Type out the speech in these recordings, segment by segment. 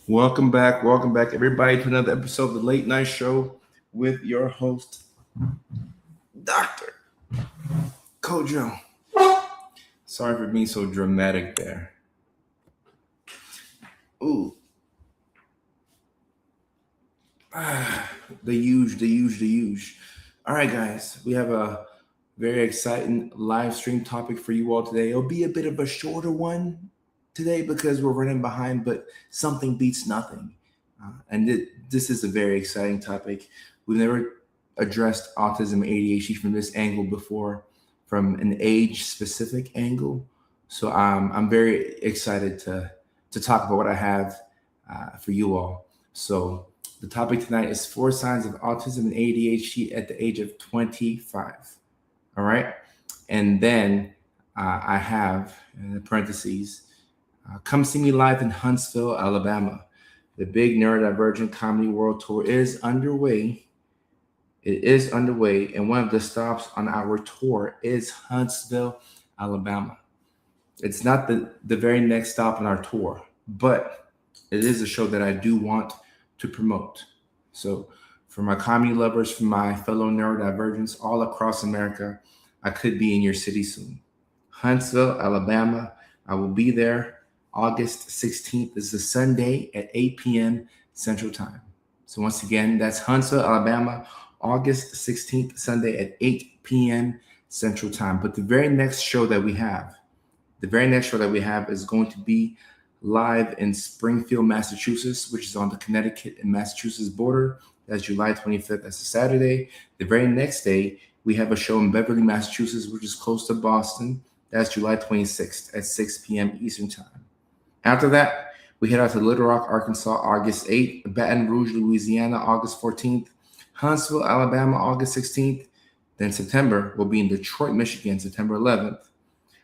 Welcome back, everybody, to another episode of the Late Night Show with your host, Dr. Kojo. Sorry for being so dramatic there. Ooh. The huge. All right, guys, we have a very exciting live stream topic for you all today. It'll be a bit of a shorter one today because we're running behind, but something beats nothing. This is a very exciting topic. We've never addressed autism and ADHD from this angle before, from an age-specific angle. So I'm very excited to talk about what I have for you all. So the topic tonight is 4 signs of autism and ADHD at the age of 25. All right, and then I have in the parentheses. Come see me live in Huntsville, Alabama. The big neurodivergent comedy world tour is underway. It is underway, and one of the stops on our tour is Huntsville, Alabama. It's not the very next stop on our tour, but it is a show that I do want to promote. So for my comedy lovers, for my fellow neurodivergents all across America, I could be in your city soon. Huntsville, Alabama. I will be there August 16th. This is a Sunday at 8 p.m. Central Time. So once again, that's Huntsville, Alabama, August 16th, Sunday at 8 p.m. Central Time. But the very next show that we have is going to be live in Springfield, Massachusetts, which is on the Connecticut and Massachusetts border. That's July 25th. That's a Saturday. The very next day, we have a show in Beverly, Massachusetts, which is close to Boston. That's July 26th at 6 p.m. Eastern Time. After that, we head out to Little Rock, Arkansas, August 8th, Baton Rouge, Louisiana, August 14th, Huntsville, Alabama, August 16th. Then September, we'll be in Detroit, Michigan, September 11th.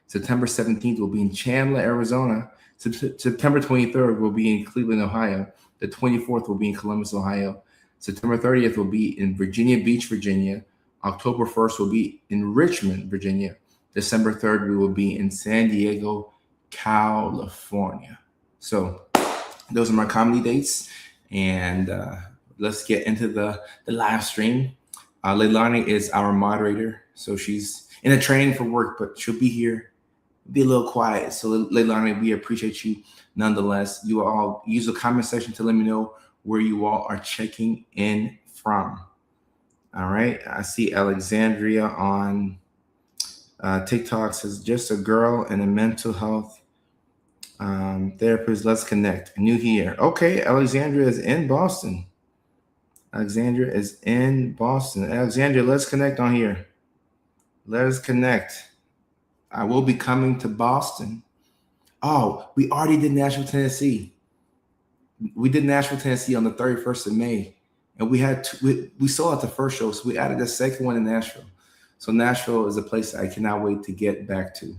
September 17th, we'll be in Chandler, Arizona. September 23rd, we'll be in Cleveland, Ohio. The 24th, will be in Columbus, Ohio. September 30th, will be in Virginia Beach, Virginia. October 1st, will be in Richmond, Virginia. December 3rd, we will be in San Diego, California. So those are my comedy dates. And let's get into the live stream. Leilani is our moderator. So she's in a training for work, but she'll be here, be a little quiet. So Leilani, we appreciate you nonetheless. You all use the comment section to let me know where you all are checking in from. All right. I see Alexandria on TikTok says, just a girl and a mental health therapist. Let's connect. New here. Okay. Alexandria is in Boston. Alexandria, let's connect on here. Let us connect. I will be coming to Boston. Oh, we already did Nashville, Tennessee. We did Nashville, Tennessee on the 31st of May. And we sold out the first show, so we added the second one in Nashville. So Nashville is a place I cannot wait to get back to.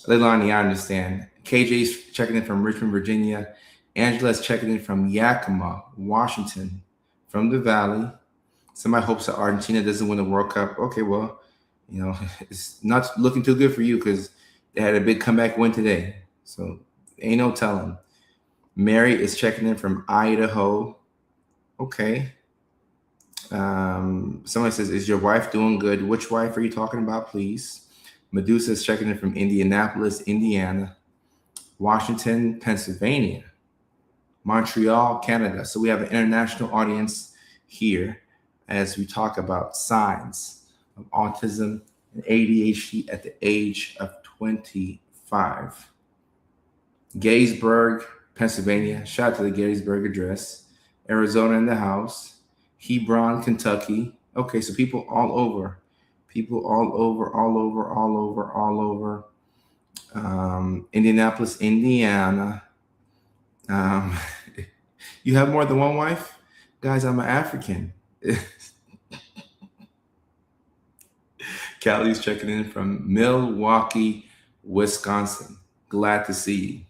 Leilani, I understand. KJ's checking in from Richmond, Virginia. Angela's checking in from Yakima, Washington, from the Valley. Somebody hopes that Argentina doesn't win the World Cup. Okay, well, it's not looking too good for you because they had a big comeback win today. So ain't no telling. Mary is checking in from Idaho. Okay. Someone says, is your wife doing good? Which wife are you talking about, please? Medusa is checking in from Indianapolis, Indiana, Washington, Pennsylvania, Montreal, Canada. So we have an international audience here as we talk about signs of autism and ADHD at the age of 25. Gettysburg, Pennsylvania. Shout out to the Gettysburg Address. Arizona in the house. Hebron, Kentucky. Okay, so people all over. Indianapolis, Indiana. You have more than one wife? Guys, I'm an African. Callie's checking in from Milwaukee, Wisconsin. Glad to see you.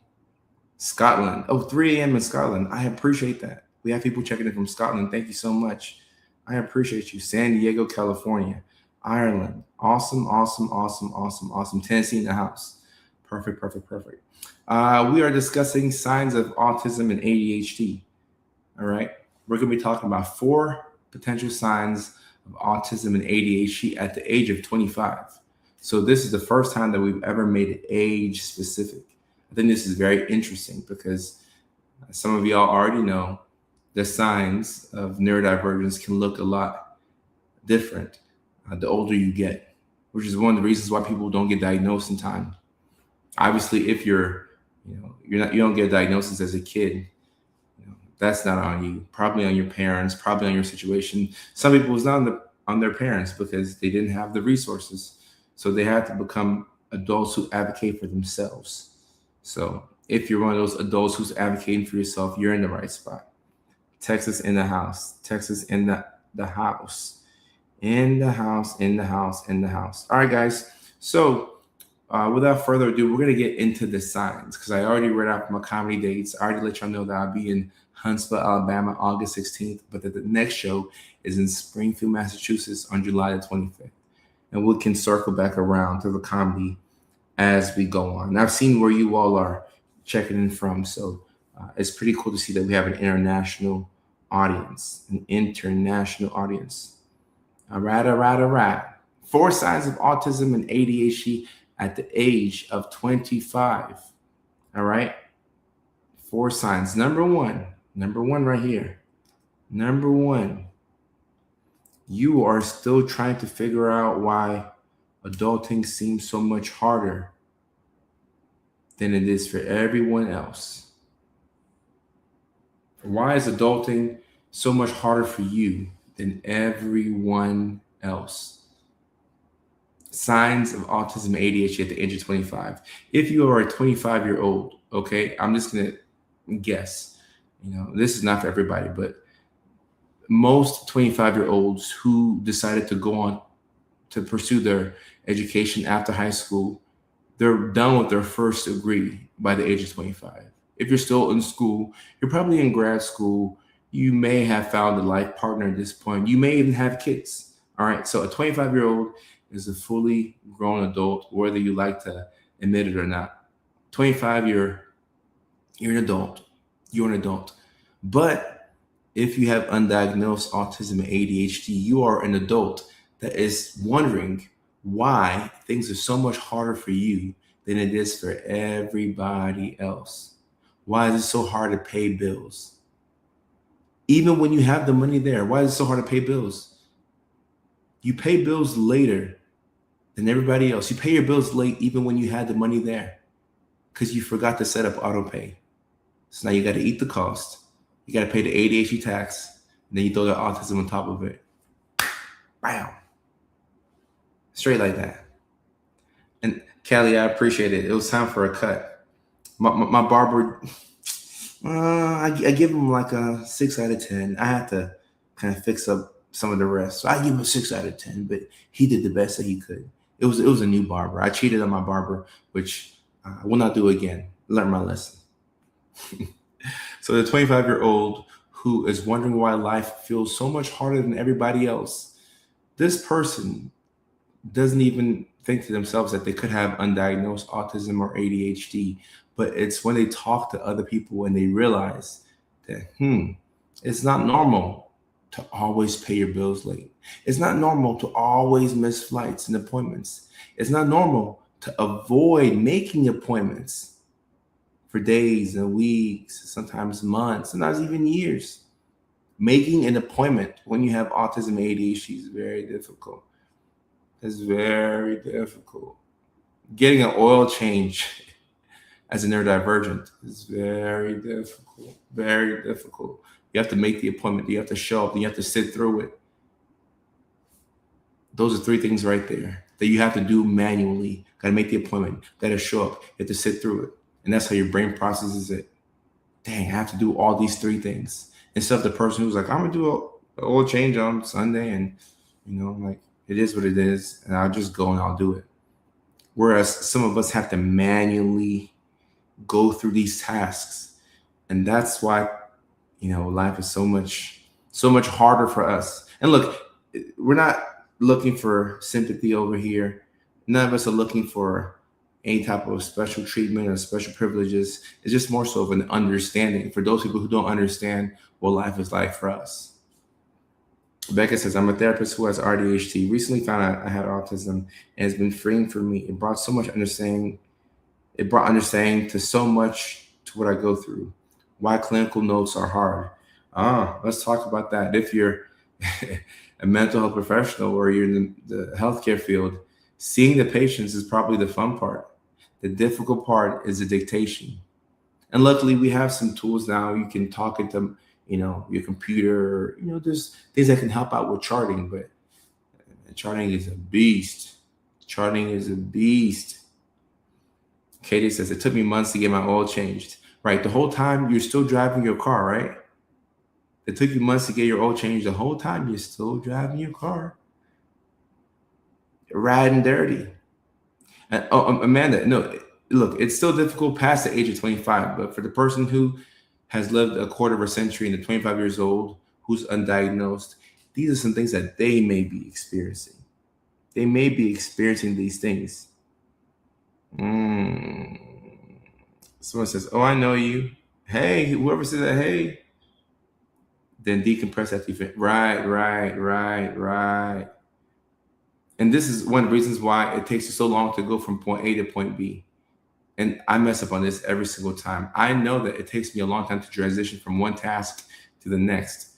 Scotland. Oh, 3 a.m. in Scotland. I appreciate that. We have people checking in from Scotland. Thank you so much. I appreciate you. San Diego, California. Ireland. Awesome. Tennessee in the house. Perfect, perfect, perfect. We are discussing signs of autism and ADHD. All right. We're going to be talking about 4 potential signs of autism and ADHD at the age of 25. So, this is the first time that we've ever made it age specific. I think this is very interesting because some of y'all already know the signs of neurodivergence can look a lot different the older you get, which is one of the reasons why people don't get diagnosed in time. Obviously, if you don't get a diagnosis as a kid, that's not on you. Probably on your parents. Probably on your situation. Some people it's not on their parents because they didn't have the resources, so they had to become adults who advocate for themselves. So if you're one of those adults who's advocating for yourself, you're in the right spot. Texas in the house. Texas in the house. In the house. In the house. In the house. All right, guys. So without further ado, we're going to get into the signs because I already read out my comedy dates. I already let y'all know that I'll be in Huntsville, Alabama, August 16th, but the next show is in Springfield, Massachusetts on July the 25th. And we can circle back around to the comedy as we go on. And I've seen where you all are checking in from, so it's pretty cool to see that we have an international audience, All right, all right, all right. 4 signs of autism and ADHD at the age of 25. All right. 4 signs. Number one right here. Number 1, you are still trying to figure out why adulting seems so much harder than it is for everyone else. Why is adulting so much harder for you than everyone else? Signs of autism and ADHD at the age of 25. If you are a 25-year-old, okay, I'm just going to guess. This is not for everybody, but most 25-year-olds who decided to go on to pursue their education after high school, they're done with their first degree by the age of 25. If you're still in school, you're probably in grad school. You may have found a life partner at this point. You may even have kids. All right. So a 25-year-old is a fully grown adult, whether you like to admit it or not. 25, you're an adult. You're an adult. But if you have undiagnosed autism and ADHD, you are an adult that is wondering why things are so much harder for you than it is for everybody else. Why is it so hard to pay bills? Even when you have the money there, why is it so hard to pay bills? You pay bills later than everybody else. You pay your bills late even when you had the money there because you forgot to set up auto pay. So now you got to eat the cost. You got to pay the ADHD tax, and then you throw the autism on top of it. Bam. Straight like that. And Callie, I appreciate it. It was time for a cut. My barber, I give him like a 6 out of 10. I had to kind of fix up some of the rest. So I give him a 6 out of 10, but he did the best that he could. It was a new barber. I cheated on my barber, which I will not do again. Learned my lesson. So the 25-year-old who is wondering why life feels so much harder than everybody else, this person doesn't even think to themselves that they could have undiagnosed autism or ADHD, but it's when they talk to other people and they realize that, it's not normal to always pay your bills late. It's not normal to always miss flights and appointments. It's not normal to avoid making appointments for days and weeks, sometimes months, sometimes even years. Making an appointment when you have autism and ADHD is very difficult. It's very difficult. Getting an oil change as a neurodivergent is very difficult. Very difficult. You have to make the appointment. You have to show up. You have to sit through it. Those are 3 things right there that you have to do manually. Got to make the appointment. Got to show up. You have to sit through it. And that's how your brain processes it. Dang, I have to do all these 3 things. Instead of the person who's like, I'm going to do an oil change on Sunday. And, like, it is what it is. And I'll just go and I'll do it. Whereas some of us have to manually go through these tasks. And that's why, life is so much harder for us. And look, we're not looking for sympathy over here. None of us are looking for any type of special treatment or special privileges. It's just more so of an understanding for those people who don't understand what life is like for us. Becca says, I'm a therapist who has AuDHD. Recently found out I had autism, and it's been freeing for me. It brought so much understanding. It brought understanding to so much to what I go through. Why clinical notes are hard. Let's talk about that. If you're a mental health professional or you're in the healthcare field, seeing the patients is probably the fun part. The difficult part is the dictation. And luckily, we have some tools now. You can talk into, your computer. There's things that can help out with charting, but charting is a beast. Charting is a beast. Katie says, it took me months to get my oil changed. Right. The whole time you're still driving your car, right? It took you months to get your oil changed. The whole time you're still driving your car. You're riding dirty. And, Amanda, no, look, it's still difficult past the age of 25, but for the person who has lived a quarter of a century and 25 years old, who's undiagnosed, these are some things that they may be experiencing. They may be experiencing these things. Someone says, oh, I know you. Hey, whoever said that, hey. Then decompress after you finish. Right. And this is one of the reasons why it takes you so long to go from point A to point B. And I mess up on this every single time. I know that it takes me a long time to transition from one task to the next.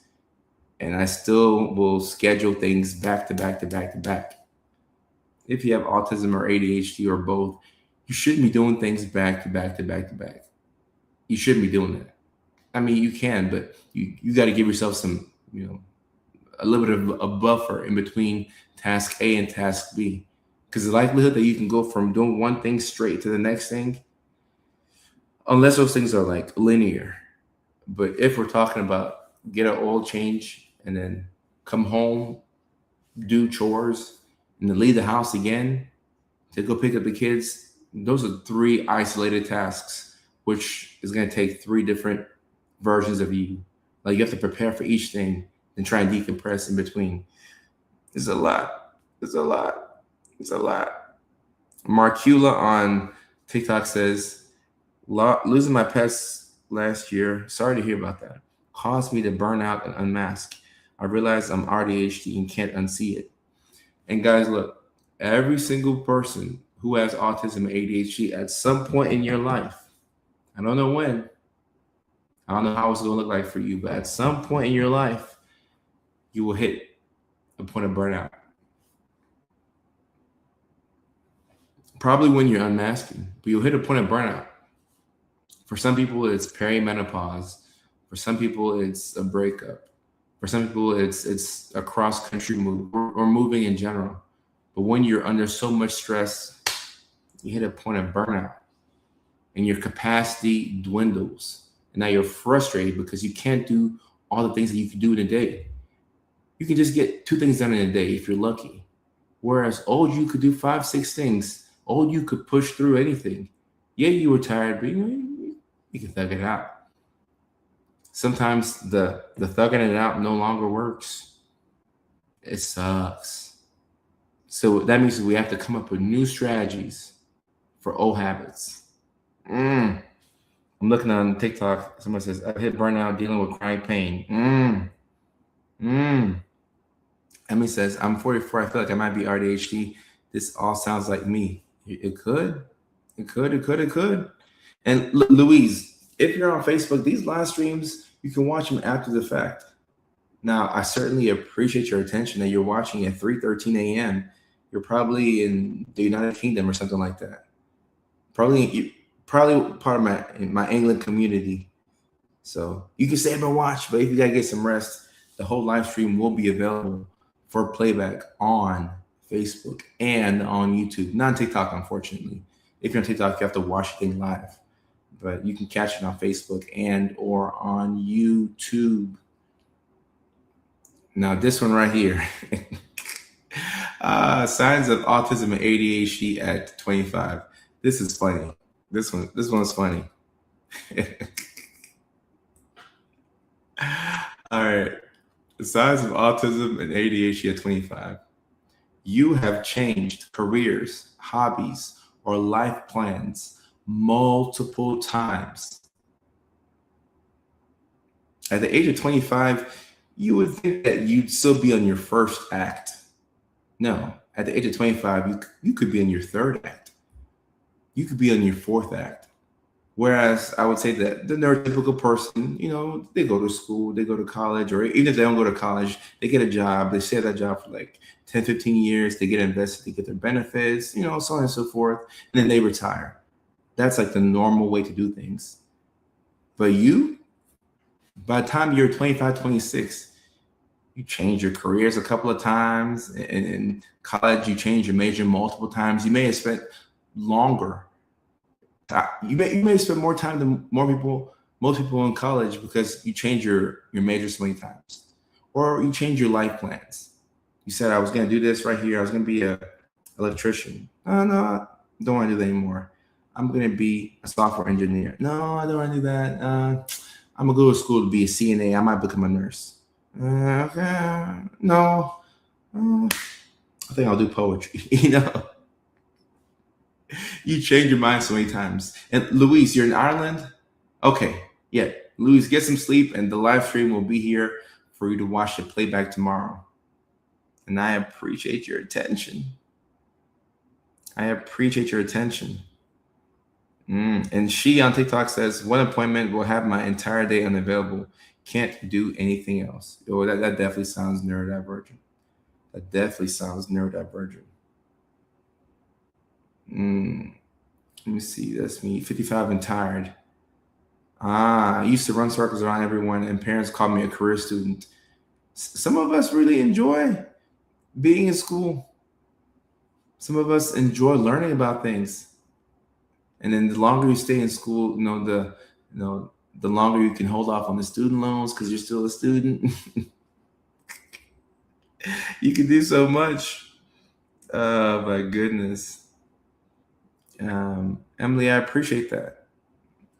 And I still will schedule things back to back to back to back. If you have autism or ADHD or both, you shouldn't be doing things back to back to back to back. You shouldn't be doing that. I mean, you can, but you got to give yourself some, a little bit of a buffer in between task A and task B. Because the likelihood that you can go from doing one thing straight to the next thing, unless those things are like linear. But if we're talking about get an oil change and then come home, do chores, and then leave the house again to go pick up the kids, those are 3 isolated tasks, which is going to take 3 different versions of you. Like you have to prepare for each thing and try and decompress in between. It's a lot. Marcula on TikTok says, losing my pets last year, sorry to hear about that, caused me to burn out and unmask. I realized I'm AuDHD and can't unsee it. And guys, look, every single person who has autism and ADHD at some point in your life, I don't know when, I don't know how it's going to look like for you, but at some point in your life, you will hit a point of burnout. Probably when you're unmasking, but you'll hit a point of burnout. For some people, it's perimenopause. For some people, it's a breakup. For some people, it's a cross-country move or moving in general. But when you're under so much stress, you hit a point of burnout and your capacity dwindles. And now you're frustrated because you can't do all the things that you can do in a day. You can just get 2 things done in a day if you're lucky. Whereas old you could do 5, 6 things. Old you could push through anything. Yeah, you were tired, but you can thug it out. Sometimes the thugging it out no longer works. It sucks. So that means we have to come up with new strategies for old habits. I'm looking on TikTok. Someone says, I've hit burnout dealing with chronic pain. Emily says, I'm 44. I feel like I might be AuDHD. This all sounds like me. It could. And Louise, if you're on Facebook, these live streams, you can watch them after the fact. Now, I certainly appreciate your attention that you're watching at 3:13 a.m. You're probably in the United Kingdom or something like that. Probably part of my England community. So you can stay up and watch, but if you got to get some rest, the whole live stream will be available for playback on Facebook and on YouTube. Not on TikTok, unfortunately. If you're on TikTok, you have to watch the thing live. But you can catch it on Facebook and or on YouTube. Now, this one right here. Signs of autism and ADHD at 25. This is funny. This one's funny. All right. The signs of autism and ADHD at 25. You have changed careers, hobbies, or life plans multiple times. At the age of 25, you would think that you'd still be on your first act. No, at the age of 25, you could be in your third act. You could be on your fourth act. Whereas I would say that the neurotypical person, they go to school, they go to college, or even if they don't go to college, they get a job, they stay at that job for like 10, 15 years, they get invested, they get their benefits, so on and so forth, and then they retire. That's like the normal way to do things. But you, by the time you're 25, 26, you change your careers a couple of times. In college, you change your major multiple times. You may have spent longer. You may spend more time than most people in college because you change your major so many times, or you change your life plans. You said, I was going to do this right here. I was going to be an electrician. No, I don't want to do that anymore. I'm going to be a software engineer. No, I don't want to do that. I'm going to go to school to be a CNA. I might become a nurse. Okay. No. I think I'll do poetry. You change your mind so many times. And Louise, you're in Ireland? Okay. Yeah. Louise, get some sleep, and the live stream will be here for you to watch the playback tomorrow. And I appreciate your attention. And she on TikTok says, one appointment will have my entire day unavailable. Can't do anything else. Oh, that definitely sounds neurodivergent. Let me see. That's me, 55 and tired. I used to run circles around everyone, and parents called me a career student. Some of us really enjoy being in school. Some of us enjoy learning about things. And then the longer you stay in school, the longer you can hold off on the student loans because you're still a student. You can do so much. Oh my goodness. Emily, I appreciate that.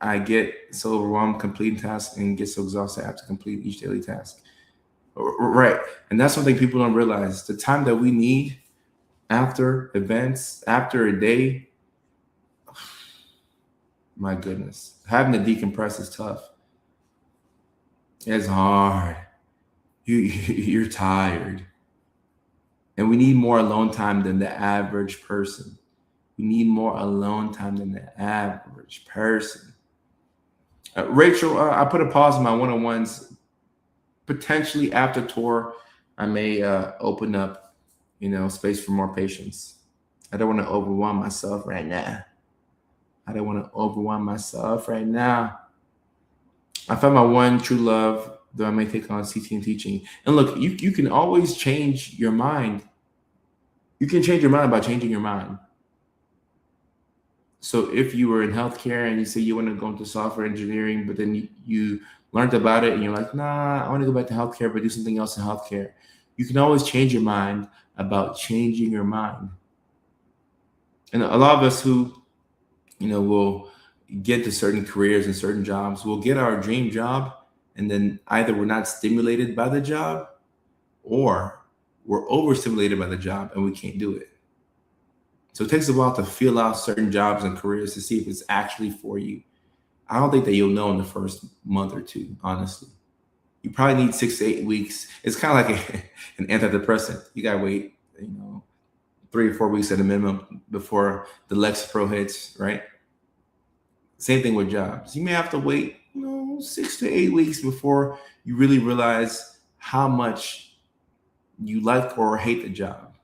I get so overwhelmed completing tasks and get so exhausted I have to complete each daily task. Right. And that's something people don't realize. The time that we need after events, after a day, my goodness, having to decompress is tough. It's hard. You're tired. And we need more alone time than the average person. Rachel, I put a pause on my one-on-ones. Potentially after tour, I may open up, space for more patients. I don't want to overwhelm myself right now. I found my one true love, though I may take on CT and teaching. And look, you can always change your mind. You can change your mind by changing your mind. So if you were in healthcare and you say you want to go into software engineering, but then you learned about it and you're like, nah, I want to go back to healthcare, but do something else in healthcare. You can always change your mind about changing your mind. And a lot of us who, will get to certain careers and certain jobs, we'll get our dream job, and then either we're not stimulated by the job or we're overstimulated by the job and we can't do it. So it takes a while to feel out certain jobs and careers to see if it's actually for you. I don't think that you'll know in the first month or two, honestly. You probably need 6 to 8 weeks. It's kind of like an antidepressant. You got to wait, 3 or 4 weeks at a minimum before the Lexapro hits, right? Same thing with jobs. You may have to wait, 6 to 8 weeks before you really realize how much you like or hate the job.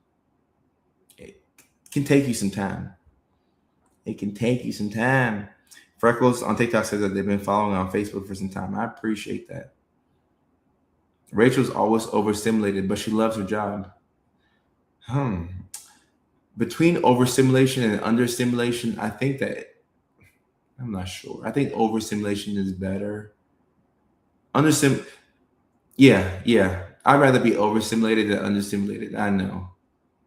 It can take you some time. Freckles on TikTok says that they've been following on Facebook for some time. I appreciate that. Rachel's always overstimulated, but she loves her job. Between overstimulation and understimulation, I think that I'm not sure. I think overstimulation is better. Yeah. I'd rather be overstimulated than understimulated. I know.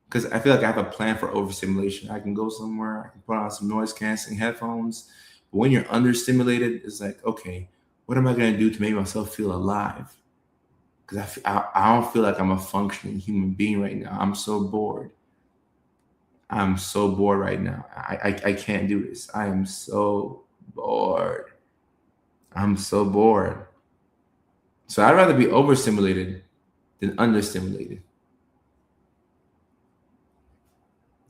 Because I feel like I have a plan for overstimulation. I can go somewhere, I can put on some noise canceling headphones. But when you're understimulated, it's like, okay, what am I going to do to make myself feel alive? Because I don't feel like I'm a functioning human being right now. I'm so bored. I'm so bored right now. I can't do this. I am so bored. I'm so bored. So I'd rather be overstimulated than understimulated.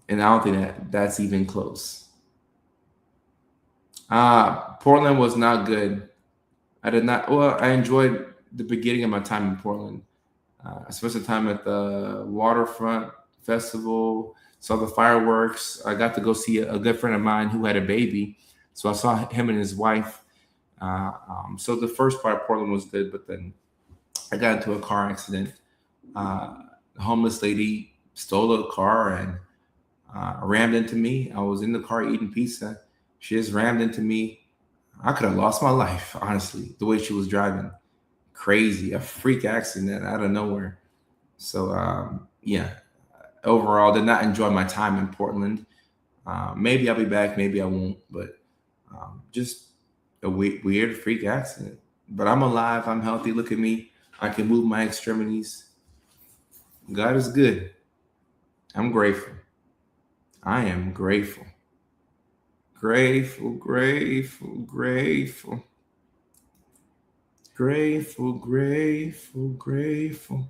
And I don't think that's even close. Portland was not good. I did not. Well, I enjoyed the beginning of my time in Portland. I spent some time at the waterfront festival, saw the fireworks. I got to go see a good friend of mine who had a baby, so I saw him and his wife. So the first part of Portland was good, but then I got into a car accident. Uh, a homeless lady stole a car and rammed into me. I was in the car eating pizza. She just rammed into me. I could have lost my life, honestly, the way she was driving. Crazy, a freak accident out of nowhere. So, yeah, overall, did not enjoy my time in Portland. Maybe I'll be back, maybe I won't, but just a weird freak accident. But I'm alive, I'm healthy. Look at me. I can move my extremities. God is good. I'm grateful. I am grateful. Grateful, grateful, grateful. Grateful, grateful, grateful.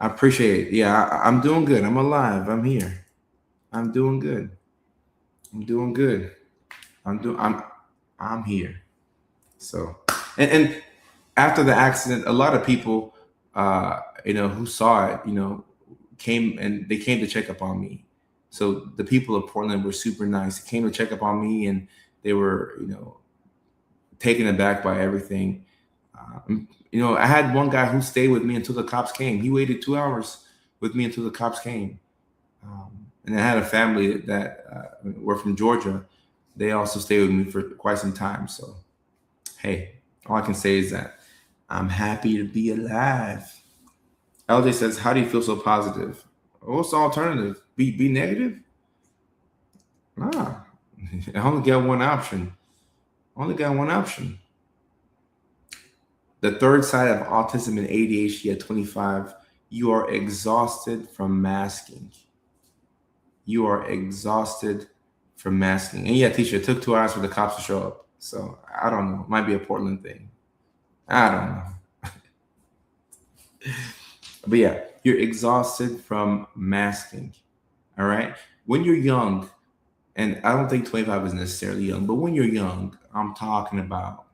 I appreciate it. Yeah, I'm doing good. I'm alive. I'm here. I'm doing good. I'm doing good. I'm here. So, and after the accident, a lot of people, who saw it, came to check up on me. So the people of Portland were super nice. They came to check up on me, and they were, taken aback by everything. I had one guy who stayed with me until the cops came. He waited 2 hours with me until the cops came. And I had a family that were from Georgia. They also stayed with me for quite some time. So, hey, all I can say is that I'm happy to be alive. LJ says, "How do you feel so positive? What's the alternative? Be negative? Nah, I only got one option. Only got one option. The third side of autism and ADHD at 25, you are exhausted from masking. You are exhausted from masking. And yeah, teacher, it took 2 hours for the cops to show up. So I don't know. It might be a Portland thing. I don't know. But yeah, you're exhausted from masking. All right. When you're young, and I don't think 25 is necessarily young, but when you're young, I'm talking about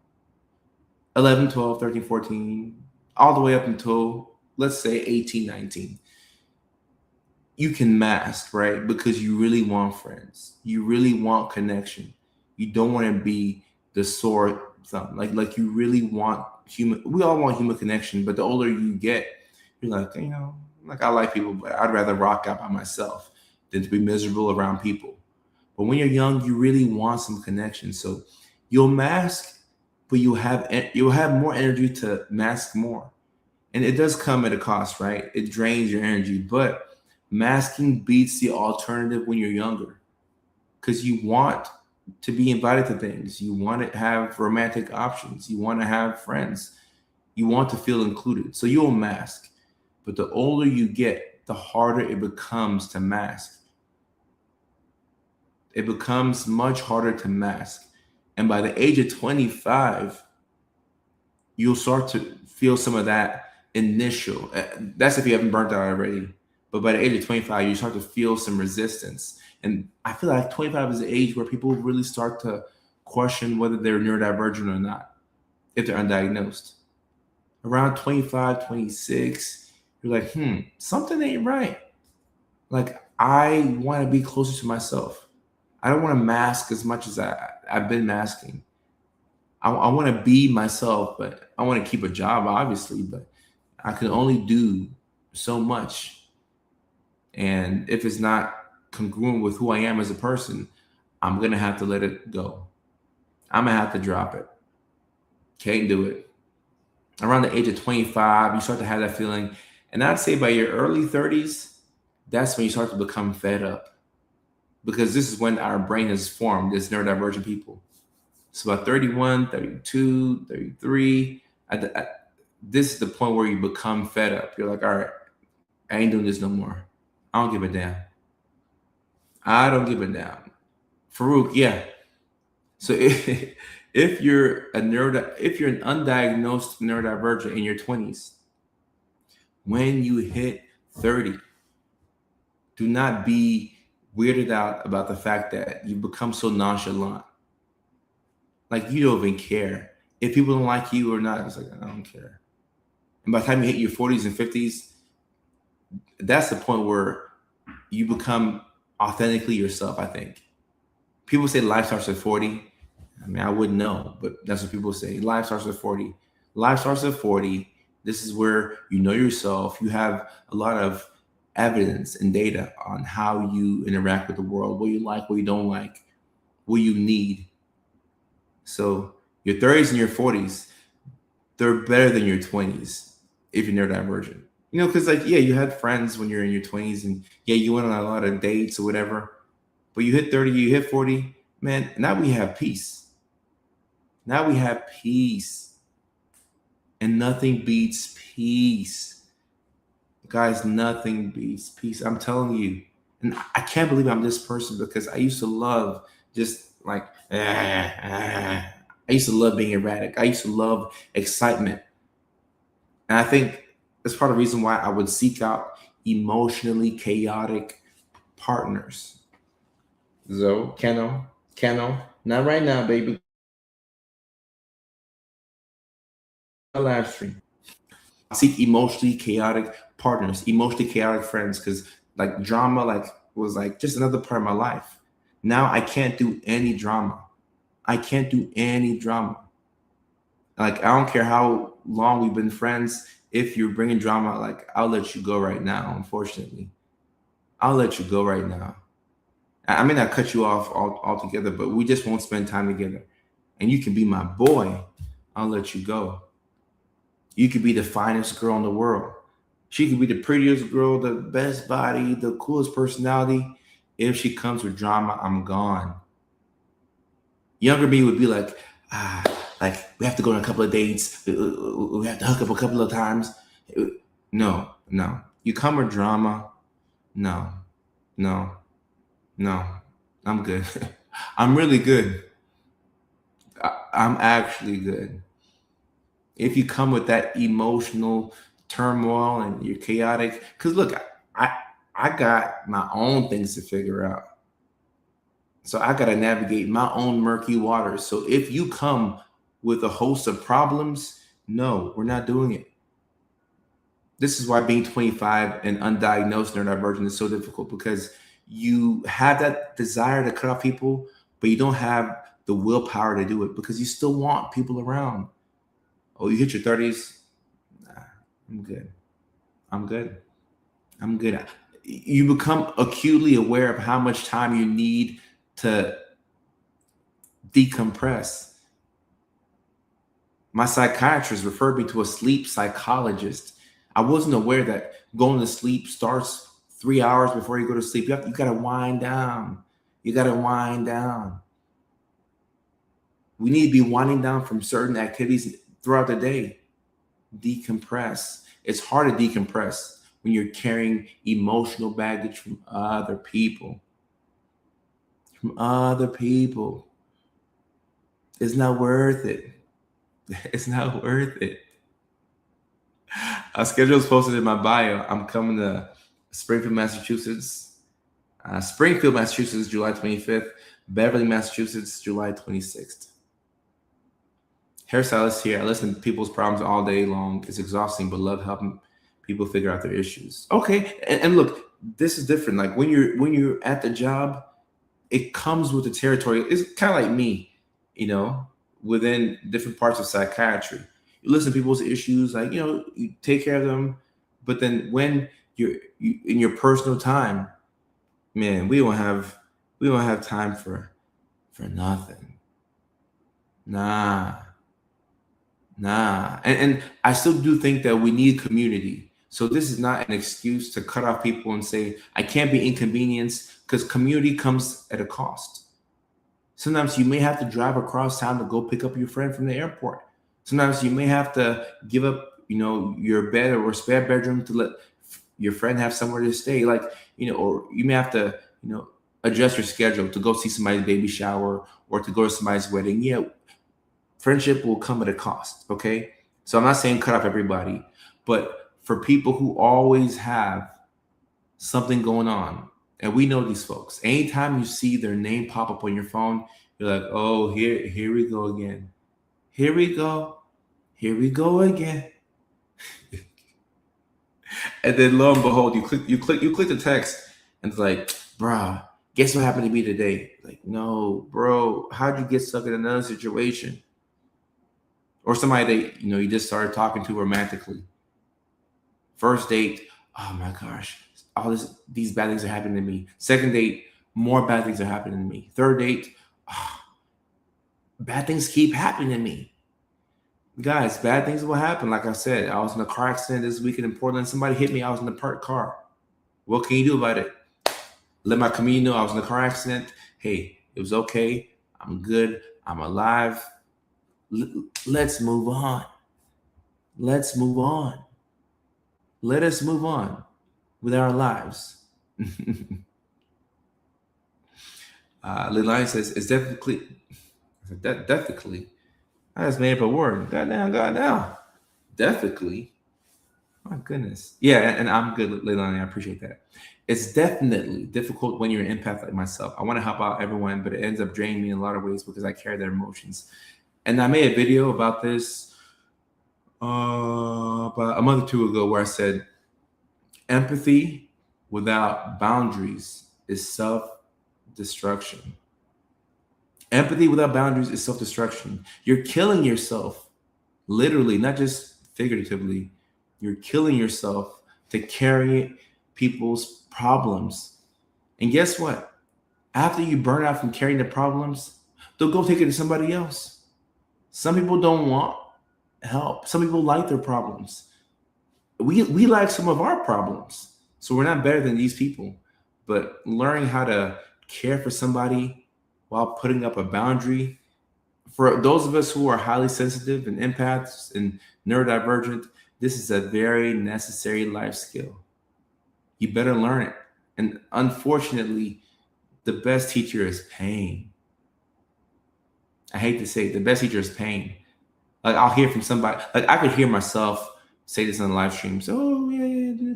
11, 12, 13, 14, all the way up until, let's say, 18, 19. You can mask, right? Because you really want friends. You really want connection. You don't want to be the sore thumb. Like you really want human. We all want human connection, but the older you get, you're like, like I like people, but I'd rather rock out by myself than to be miserable around people. But when you're young, you really want some connection. So you'll mask, but you'll have more energy to mask more. And it does come at a cost, right? It drains your energy, but masking beats the alternative when you're younger because you want to be invited to things. You want to have romantic options. You want to have friends. You want to feel included. So you'll mask. But the older you get, the harder it becomes to mask. It becomes much harder to mask. And by the age of 25, you'll start to feel some of that initial. That's if you haven't burnt out already. But by the age of 25, you start to feel some resistance. And I feel like 25 is the age where people really start to question whether they're neurodivergent or not, if they're undiagnosed. Around 25, 26, you're like, something ain't right. Like, I want to be closer to myself. I don't want to mask as much as I've been masking. I want to be myself, but I want to keep a job, obviously, but I can only do so much. And if it's not congruent with who I am as a person, I'm going to have to let it go. I'm going to have to drop it. Can't do it. Around the age of 25, you start to have that feeling. And I'd say by your early 30s, that's when you start to become fed up. Because this is when our brain is formed as neurodivergent people. So about 31, 32, 33, this is the point where you become fed up. You're like, all right, I ain't doing this no more. I don't give a damn. I don't give a damn. Farouk, yeah. So if you're if you're an undiagnosed neurodivergent in your 20s, when you hit 30, do not be weirded out about the fact that you become so nonchalant. Like you don't even care. If people don't like you or not, it's like, I don't care. And by the time you hit your 40s and 50s, that's the point where you become authentically yourself, I think. People say life starts at 40. I mean, I wouldn't know, but that's what people say. Life starts at 40. Life starts at 40. This is where you know yourself. You have a lot of evidence and data on how you interact with the world, what you like, what you don't like, what you need. So your 30s and your 40s, they're better than your 20s if you're neurodivergent. You know, because like, yeah, you had friends when you're in your 20s and yeah, you went on a lot of dates or whatever. But you hit 30, you hit 40, man, now we have peace. Now we have peace. And nothing beats peace. Guys, nothing beats peace. I'm telling you. And I can't believe I'm this person because I used to love just like, I used to love being erratic. I used to love excitement. And I think that's part of the reason why I would seek out emotionally chaotic partners. So, Keno, not right now, baby. Live stream. Seek emotionally chaotic partners, emotionally chaotic friends, because like drama, like was like just another part of my life. Now I can't do any drama. I can't do any drama. Like I don't care how long we've been friends. If you're bringing drama, like I'll let you go right now. Unfortunately, I'll let you go right now. I may not cut you off altogether, but we just won't spend time together. And you can be my boy. I'll let you go. You could be the finest girl in the world. She could be the prettiest girl, the best body, the coolest personality. If she comes with drama, I'm gone. Younger me would be like, like we have to go on a couple of dates. We have to hook up a couple of times. No, no. You come with drama. No, no, no. I'm good. I'm really good. I'm actually good. If you come with that emotional turmoil and you're chaotic, because look, I I got my own things to figure out. So I got to navigate my own murky waters. So if you come with a host of problems, no, we're not doing it. This is why being 25 and undiagnosed neurodivergent is so difficult because you have that desire to cut off people, but you don't have the willpower to do it because you still want people around. Oh, you hit your 30s? Nah, I'm good. I'm good. I'm good. You become acutely aware of how much time you need to decompress. My psychiatrist referred me to a sleep psychologist. I wasn't aware that going to sleep starts 3 hours before you go to sleep. You got to wind down. You got to wind down. We need to be winding down from certain activities throughout the day. Decompress. It's hard to decompress when you're carrying emotional baggage from other people. From other people. It's not worth it. It's not worth it. Our schedule is posted in my bio. I'm coming to Springfield, Massachusetts. Springfield, Massachusetts, July 25th. Beverly, Massachusetts, July 26th. Hairstylist here. I listen to people's problems all day long. It's exhausting, but love helping people figure out their issues. Okay, and look, this is different. Like when you're at the job, it comes with the territory. It's kind of like me, you know, within different parts of psychiatry. You listen to people's issues, like, you know, you take care of them. But then when you in your personal time, man, we don't have time for nothing. Nah. And I still do think that we need community. So this is not an excuse to cut off people and say, I can't be inconvenienced because community comes at a cost. Sometimes you may have to drive across town to go pick up your friend from the airport. Sometimes you may have to give up, you know, your bed or spare bedroom to let your friend have somewhere to stay. Like, you know, or you may have to, you know, adjust your schedule to go see somebody's baby shower or to go to somebody's wedding. Yeah, friendship will come at a cost. Okay. So I'm not saying cut off everybody, but for people who always have something going on, and we know these folks, anytime you see their name pop up on your phone, you're like, oh, here we go again. Here we go. Here we go again. And then lo and behold, you click the text, and it's like, bruh, guess what happened to me today? Like, no, bro, how'd you get stuck in another situation? Or somebody that you just started talking to romantically. First date, oh my gosh, these bad things are happening to me. Second date, more bad things are happening to me. Third date, oh, bad things keep happening to me. Guys, bad things will happen. Like I said, I was in a car accident this weekend in Portland. Somebody hit me. I was in a parked car. What can you do about it? Let my community know I was in a car accident. Hey, it was okay. I'm good. I'm alive. Let's move on. Let's move on. Let us move on with our lives. Lilian says, it's definitely. I just made up a word. Goddamn. Definitely. My goodness. Yeah, and I'm good, Leilani. I appreciate that. It's definitely difficult when you're an empath like myself. I want to help out everyone, but it ends up draining me in a lot of ways because I carry their emotions. And I made a video about this about a month or two ago where I said empathy without boundaries is self-destruction. Empathy without boundaries is self-destruction. You're killing yourself, literally, not just figuratively. You're killing yourself to carry people's problems. And guess what? After you burn out from carrying the problems, they'll go take it to somebody else. Some people don't want help. Some people like their problems. We like some of our problems. So we're not better than these people. But learning how to care for somebody while putting up a boundary, for those of us who are highly sensitive and empaths and neurodivergent, this is a very necessary life skill. You better learn it. And unfortunately, the best teacher is pain. I hate to say it, the best teacher is pain. Like I'll hear from somebody, like I could hear myself say this on live streams. Oh, yeah.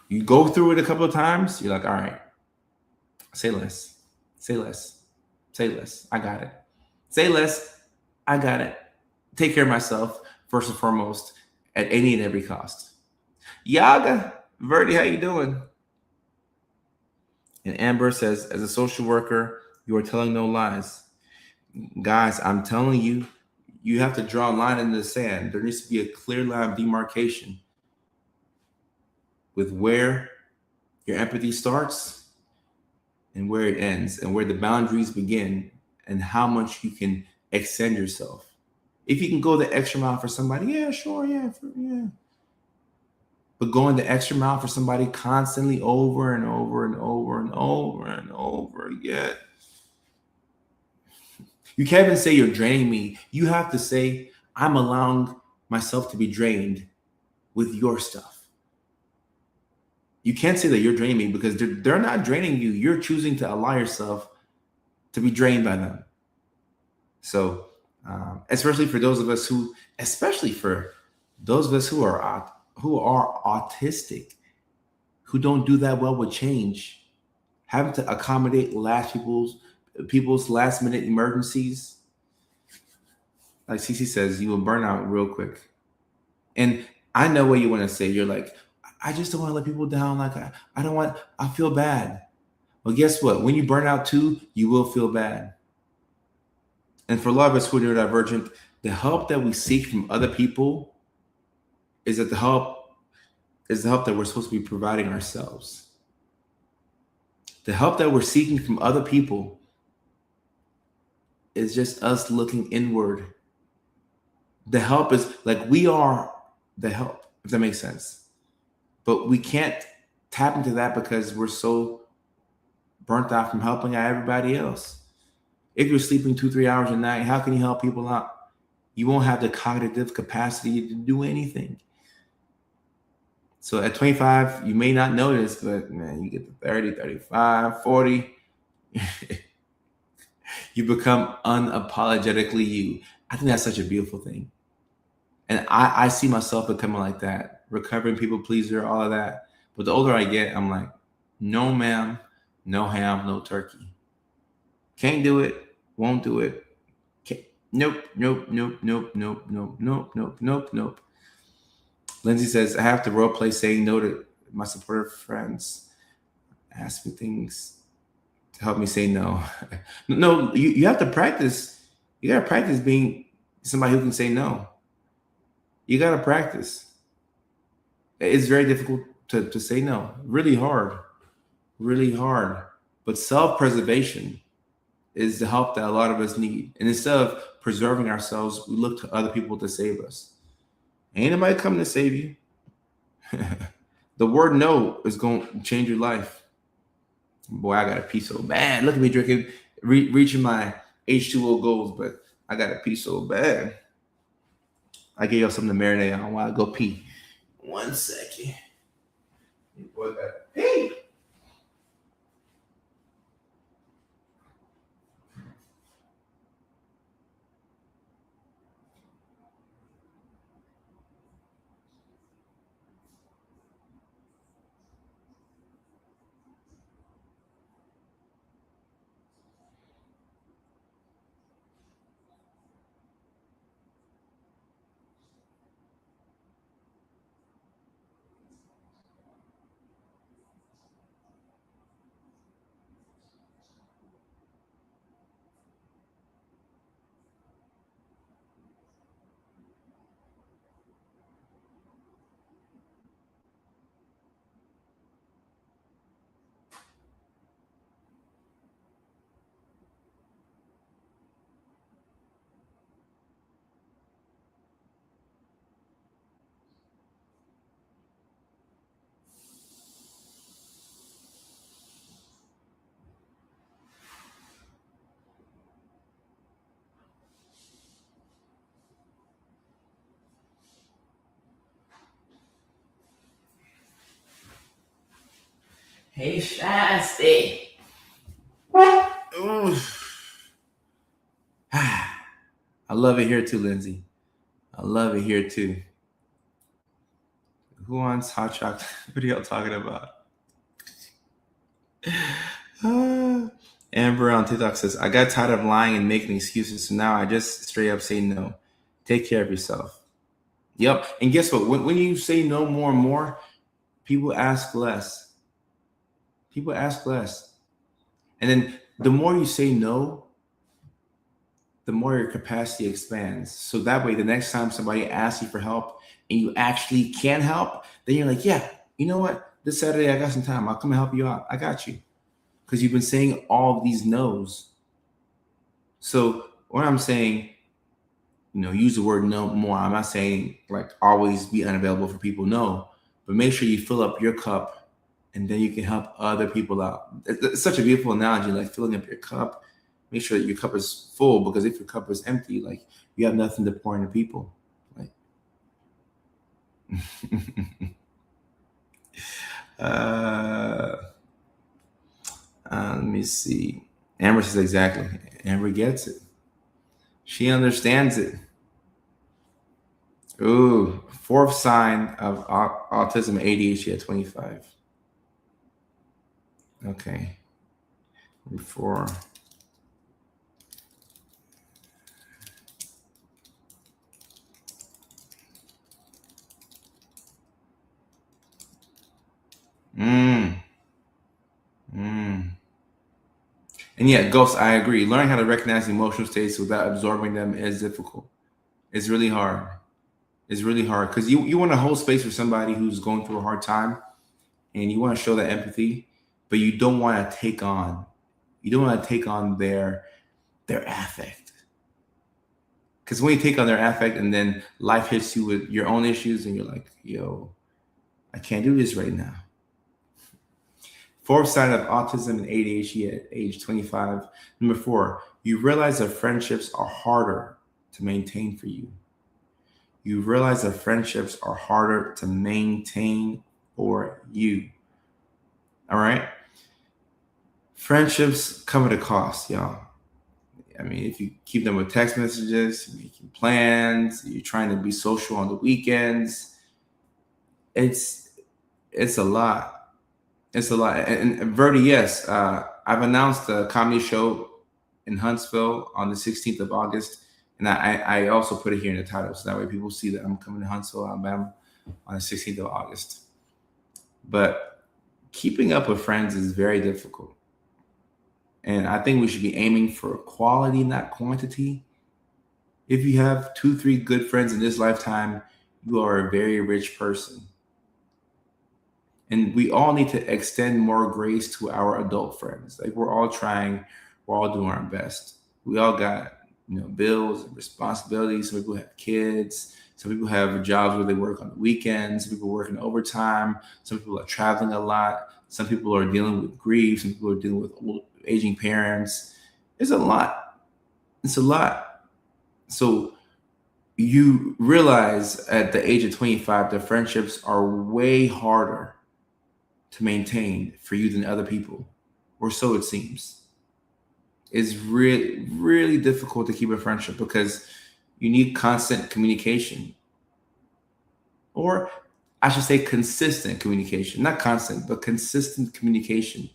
You go through it a couple of times, you're like, all right, say less. I got it. Say less. I got it. Take care of myself first and foremost at any and every cost. Yaga, Verdi, how you doing? And Amber says, as a social worker, you are telling no lies. Guys, I'm telling you, you have to draw a line in the sand. There needs to be a clear line of demarcation with where your empathy starts and where it ends and where the boundaries begin and how much you can extend yourself. If you can go the extra mile for somebody, yeah, sure, yeah. But going the extra mile for somebody constantly over and over again. You can't even say you're draining me. You have to say, I'm allowing myself to be drained with your stuff. You can't say that you're draining me because they're not draining you. You're choosing to allow yourself to be drained by them. So, especially for those of us who are autistic, who don't do that well with change, having to accommodate people's last minute emergencies. Like Cece says, you will burn out real quick. And I know what you want to say. You're like, I just don't want to let people down. Like I feel bad. Well, guess what? When you burn out too, you will feel bad. And for a lot of us who are neurodivergent, the help that we seek from other people is the help that we're supposed to be providing ourselves. The help that we're seeking from other people is just us looking inward. The help is like we are the help, if that makes sense. But we can't tap into that because we're so burnt out from helping out everybody else. If you're sleeping 2-3 hours a night, how can you help people out? You won't have the cognitive capacity to do anything. So at 25, you may not notice, but man, you get to 30, 35, 40, you become unapologetically you. I think that's such a beautiful thing. And I see myself becoming like that, recovering people pleaser, all of that. But the older I get, I'm like, no ma'am, no ham, no turkey. Can't do it, won't do it. Can't. Nope, nope, nope, nope, nope, nope, nope, nope, nope, nope. Lindsay says, I have to role play saying no to my supportive friends. Ask me things to help me say no. No, you have to practice. You got to practice being somebody who can say no. You got to practice. It's very difficult to say no. Really hard. Really hard. But self preservation is the help that a lot of us need. And instead of preserving ourselves, we look to other people to save us. Ain't nobody coming to save you. The word no is going to change your life. Boy, I got to pee so bad. Look at me drinking, reaching my H2O goals, but I got to pee so bad. I gave y'all something to marinate on while I go pee. 1 second. Boy, got to pee. Hey, Shasty. I love it here too, Lindsay. I love it here too. Who wants hot chocolate? What are y'all talking about? Amber on TikTok says, I got tired of lying and making excuses, so now I just straight up say no. Take care of yourself. Yep. And guess what? When you say no more and more, people ask less. People ask less. And then the more you say no, the more your capacity expands. So that way, the next time somebody asks you for help and you actually can help, then you're like, yeah, you know what? This Saturday, I got some time. I'll come and help you out. I got you. Because you've been saying all of these no's. So when I'm saying, use the word no more, I'm not saying like always be unavailable for people. No, but make sure you fill up your cup and then you can help other people out. It's such a beautiful analogy, like filling up your cup. Make sure that your cup is full, because if your cup is empty, like you have nothing to pour into people. Like, let me see. Amber says exactly. Amber gets it. She understands it. Ooh, fourth sign of autism, ADHD at 25. Okay. Before. And yeah, Ghost, I agree. Learning how to recognize emotional states without absorbing them is difficult. It's really hard. It's really hard because you want to hold space for somebody who's going through a hard time, and you want to show that empathy, but you don't want to take on their affect. Because when you take on their affect and then life hits you with your own issues and you're like, yo, I can't do this right now. Fourth sign of autism and ADHD at age 25. Number 4, you realize that friendships are harder to maintain for you. You realize that friendships are harder to maintain or you. All right. Friendships come at a cost, y'all. I mean, if you keep them with text messages, making plans, you're trying to be social on the weekends, it's it's a lot. It's a lot. And Verdi, yes, I've announced a comedy show in Huntsville on the 16th of August. And I also put it here in the title. So that way people see that I'm coming to Huntsville, Alabama on the 16th of August. But keeping up with friends is very difficult. And I think we should be aiming for quality, not quantity. If you have 2, 3 good friends in this lifetime, you are a very rich person. And we all need to extend more grace to our adult friends. Like we're all trying, we're all doing our best. We all got, bills and responsibilities. Some people have kids. Some people have jobs where they work on the weekends. Some people working overtime. Some people are traveling a lot. Some people are dealing with grief. Some people are dealing with old, aging parents. It's a lot. It's a lot. So you realize at the age of 25, the friendships are way harder to maintain for you than other people, or so it seems. It's really, really difficult to keep a friendship because you need constant communication, or I should say consistent communication, not constant, but consistent communication.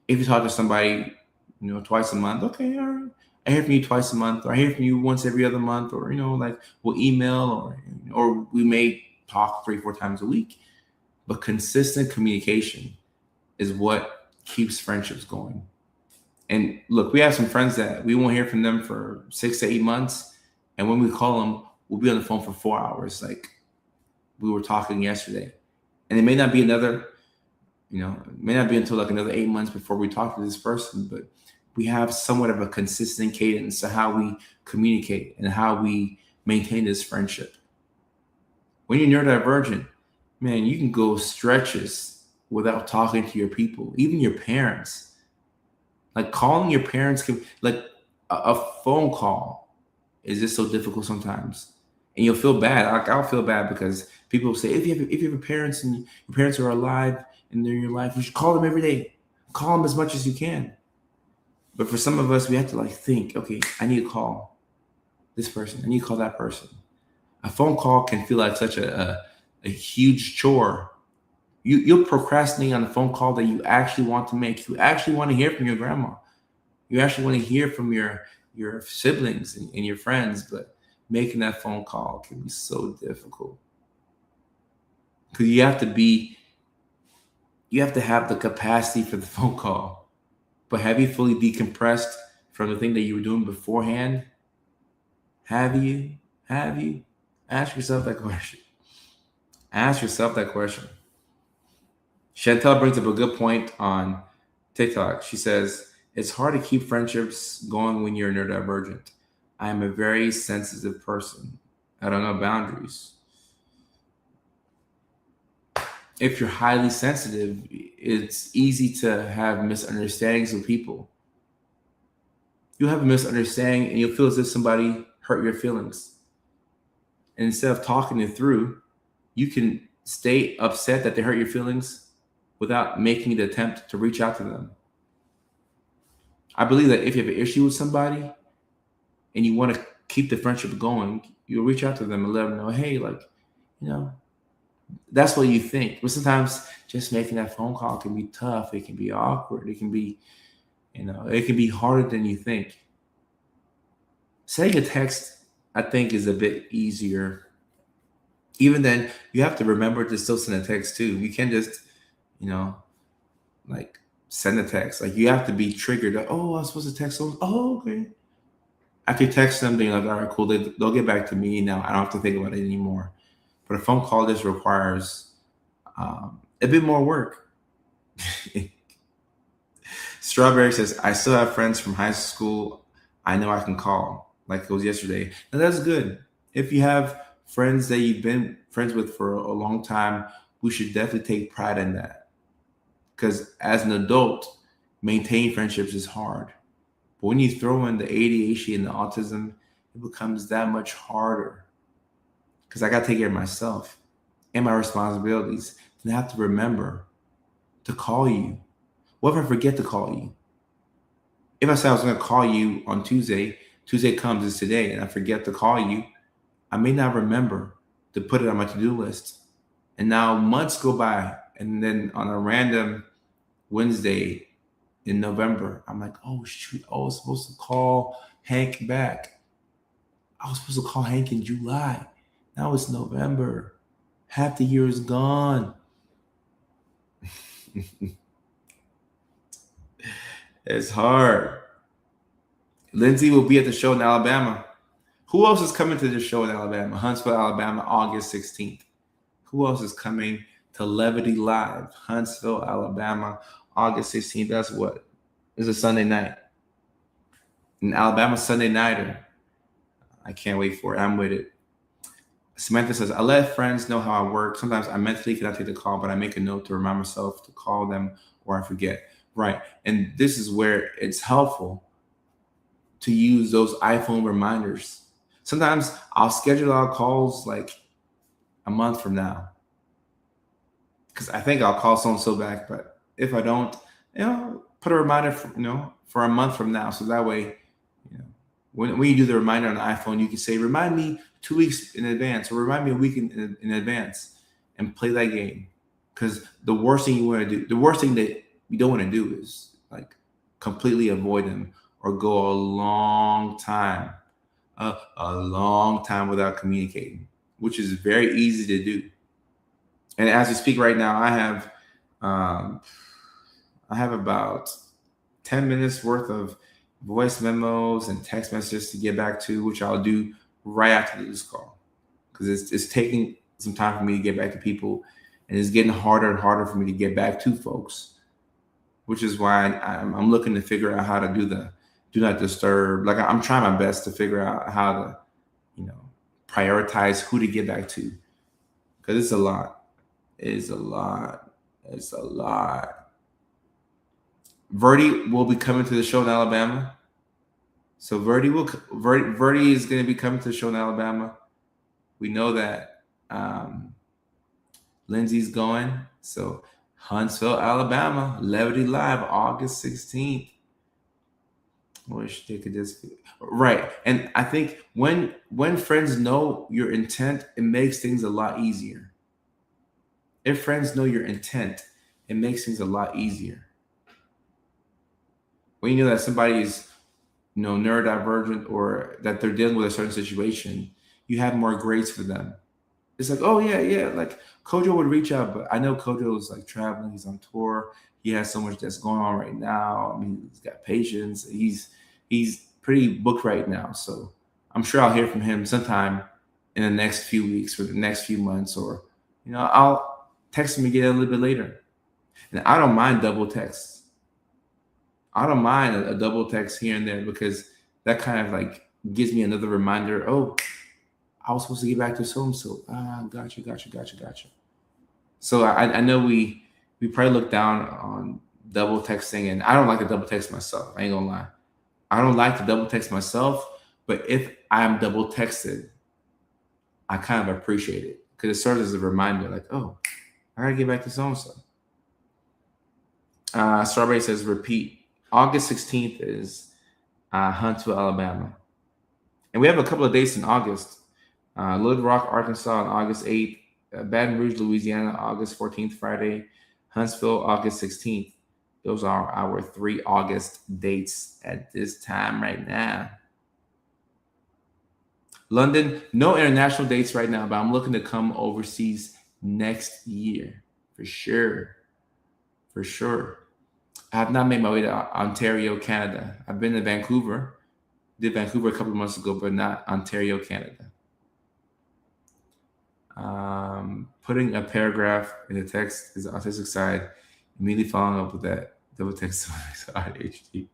If you talk to somebody, twice a month, okay, all right. I hear from you twice a month, or I hear from you once every other month, or like we'll email, or we may talk 3, 4 times a week. But consistent communication is what keeps friendships going. And look, we have some friends that we won't hear from them for 6 to 8 months, and when we call them, we'll be on the phone for 4 hours, like we were talking yesterday. And it may not be it may not be until like another 8 months before we talk to this person, but we have somewhat of a consistent cadence to how we communicate and how we maintain this friendship. When you're neurodivergent, man, you can go stretches without talking to your people, even your parents. Like calling your parents, like a phone call is just so difficult sometimes. And you'll feel bad. Like I'll feel bad because people say, if you have parents and your parents are alive and they're in your life, you should call them every day. Call them as much as you can. But for some of us, we have to like think, okay, I need to call this person. I need to call that person. A phone call can feel like such a huge chore. You'll procrastinate on the phone call that you actually want to make. You actually want to hear from your grandma. You actually want to hear from your siblings and your friends, but making that phone call can be so difficult. Because you have to have the capacity for the phone call. But have you fully decompressed from the thing that you were doing beforehand? Have you? Have you? Ask yourself that question. Ask yourself that question. Chantel brings up a good point on TikTok. She says, it's hard to keep friendships going when you're neurodivergent. I am a very sensitive person. I don't know boundaries. If you're highly sensitive, it's easy to have misunderstandings with people. You'll have a misunderstanding and you'll feel as if somebody hurt your feelings. And instead of talking it through, you can stay upset that they hurt your feelings without making the attempt to reach out to them. I believe that if you have an issue with somebody and you want to keep the friendship going, you'll reach out to them and let them know, hey, that's what you think. But sometimes just making that phone call can be tough. It can be awkward. It can be, it can be harder than you think. Sending a text, I think, is a bit easier. Even then, you have to remember to still send a text too. You can't just, like send a text. Like you have to be triggered. Oh, I'm supposed to text them. Oh, okay. After you text them, they're like, all right, cool. They'll get back to me now. I don't have to think about it anymore. But a phone call just requires a bit more work. Strawberry says, I still have friends from high school I know I can call, like it was yesterday. And that's good. If you have friends that you've been friends with for a long time, we should definitely take pride in that. Because as an adult, maintaining friendships is hard. But when you throw in the ADHD and the autism, it becomes that much harder. Because I got to take care of myself and my responsibilities. And I have to remember to call you. What if I forget to call you? If I said I was going to call you on Tuesday, Tuesday comes is today, and I forget to call you, I may not remember to put it on my to-do list. And now months go by, and then on a random Wednesday in November, I'm like, oh shoot, I was supposed to call Hank back. I was supposed to call Hank in July. Now it's November. Half the year is gone. It's hard. Lindsay will be at the show in Alabama. Who else is coming to the show in Alabama? Huntsville, Alabama, August 16th. Who else is coming to Levity Live? Huntsville, Alabama, August 16th. That's what? It's a Sunday night. An Alabama Sunday nighter. I can't wait for it. I'm with it. Samantha says, I let friends know how I work. Sometimes I mentally cannot take the call, but I make a note to remind myself to call them or I forget. Right. And this is where it's helpful to use those iPhone reminders. Sometimes I'll schedule our calls like a month from now because I think I'll call so-and-so back. But if I don't, put a reminder for a month from now. So that way, when you do the reminder on the iPhone, you can say, remind me 2 weeks in advance or remind me a week in advance and play that game. Because the worst thing that you don't want to do is like completely avoid them or go a long time without communicating, which is very easy to do. And as we speak right now, I have about 10 minutes worth of voice memos and text messages to get back to, which I'll do right after this call, because it's taking some time for me to get back to people, and it's getting harder and harder for me to get back to folks, which is why I'm looking to figure out how to do the do not disturb. Like I'm trying my best to figure out how to, prioritize who to get back to, because it's a lot. It's a lot. It's a lot. Verdi will be coming to the show in Alabama. So Verdi is going to be coming to the show in Alabama. We know that Lindsay's going. So Huntsville, Alabama, Levity Live, August 16th. Wish they could just right. And I think when friends know your intent, it makes things a lot easier. If friends know your intent, it makes things a lot easier. When you know that somebody is, neurodivergent or that they're dealing with a certain situation, you have more grace for them. It's like, oh yeah, like Kojo would reach out, but I know Kojo is like traveling, he's on tour, he has so much that's going on right now. I mean, he's got patients, he's pretty booked right now. So I'm sure I'll hear from him sometime in the next few weeks or the next few months, or I'll text him again a little bit later. And I don't mind double texts. I don't mind a double text here and there, because that kind of like gives me another reminder. Oh, I was supposed to get back to so-and-so. Gotcha. So I know we probably look down on double texting, and I don't like to double text myself. I ain't gonna lie. I don't like to double text myself, but if I'm double texted, I kind of appreciate it, because it serves as a reminder, like, oh, I gotta get back to so-and-so. Strawberry says, repeat. August 16th is Huntsville, Alabama. And we have a couple of dates in August. Little Rock, Arkansas on August 8th. Baton Rouge, Louisiana, August 14th, Friday. Huntsville, August 16th. Those are our 3 August dates at this time right now. London, no international dates right now, but I'm looking to come overseas next year for sure. For sure. I have not made my way to Ontario, Canada. I've been to Vancouver. Did Vancouver a couple of months ago, but not Ontario, Canada. Putting a paragraph in the text is the autistic side. Immediately following up with that double text AuDHD.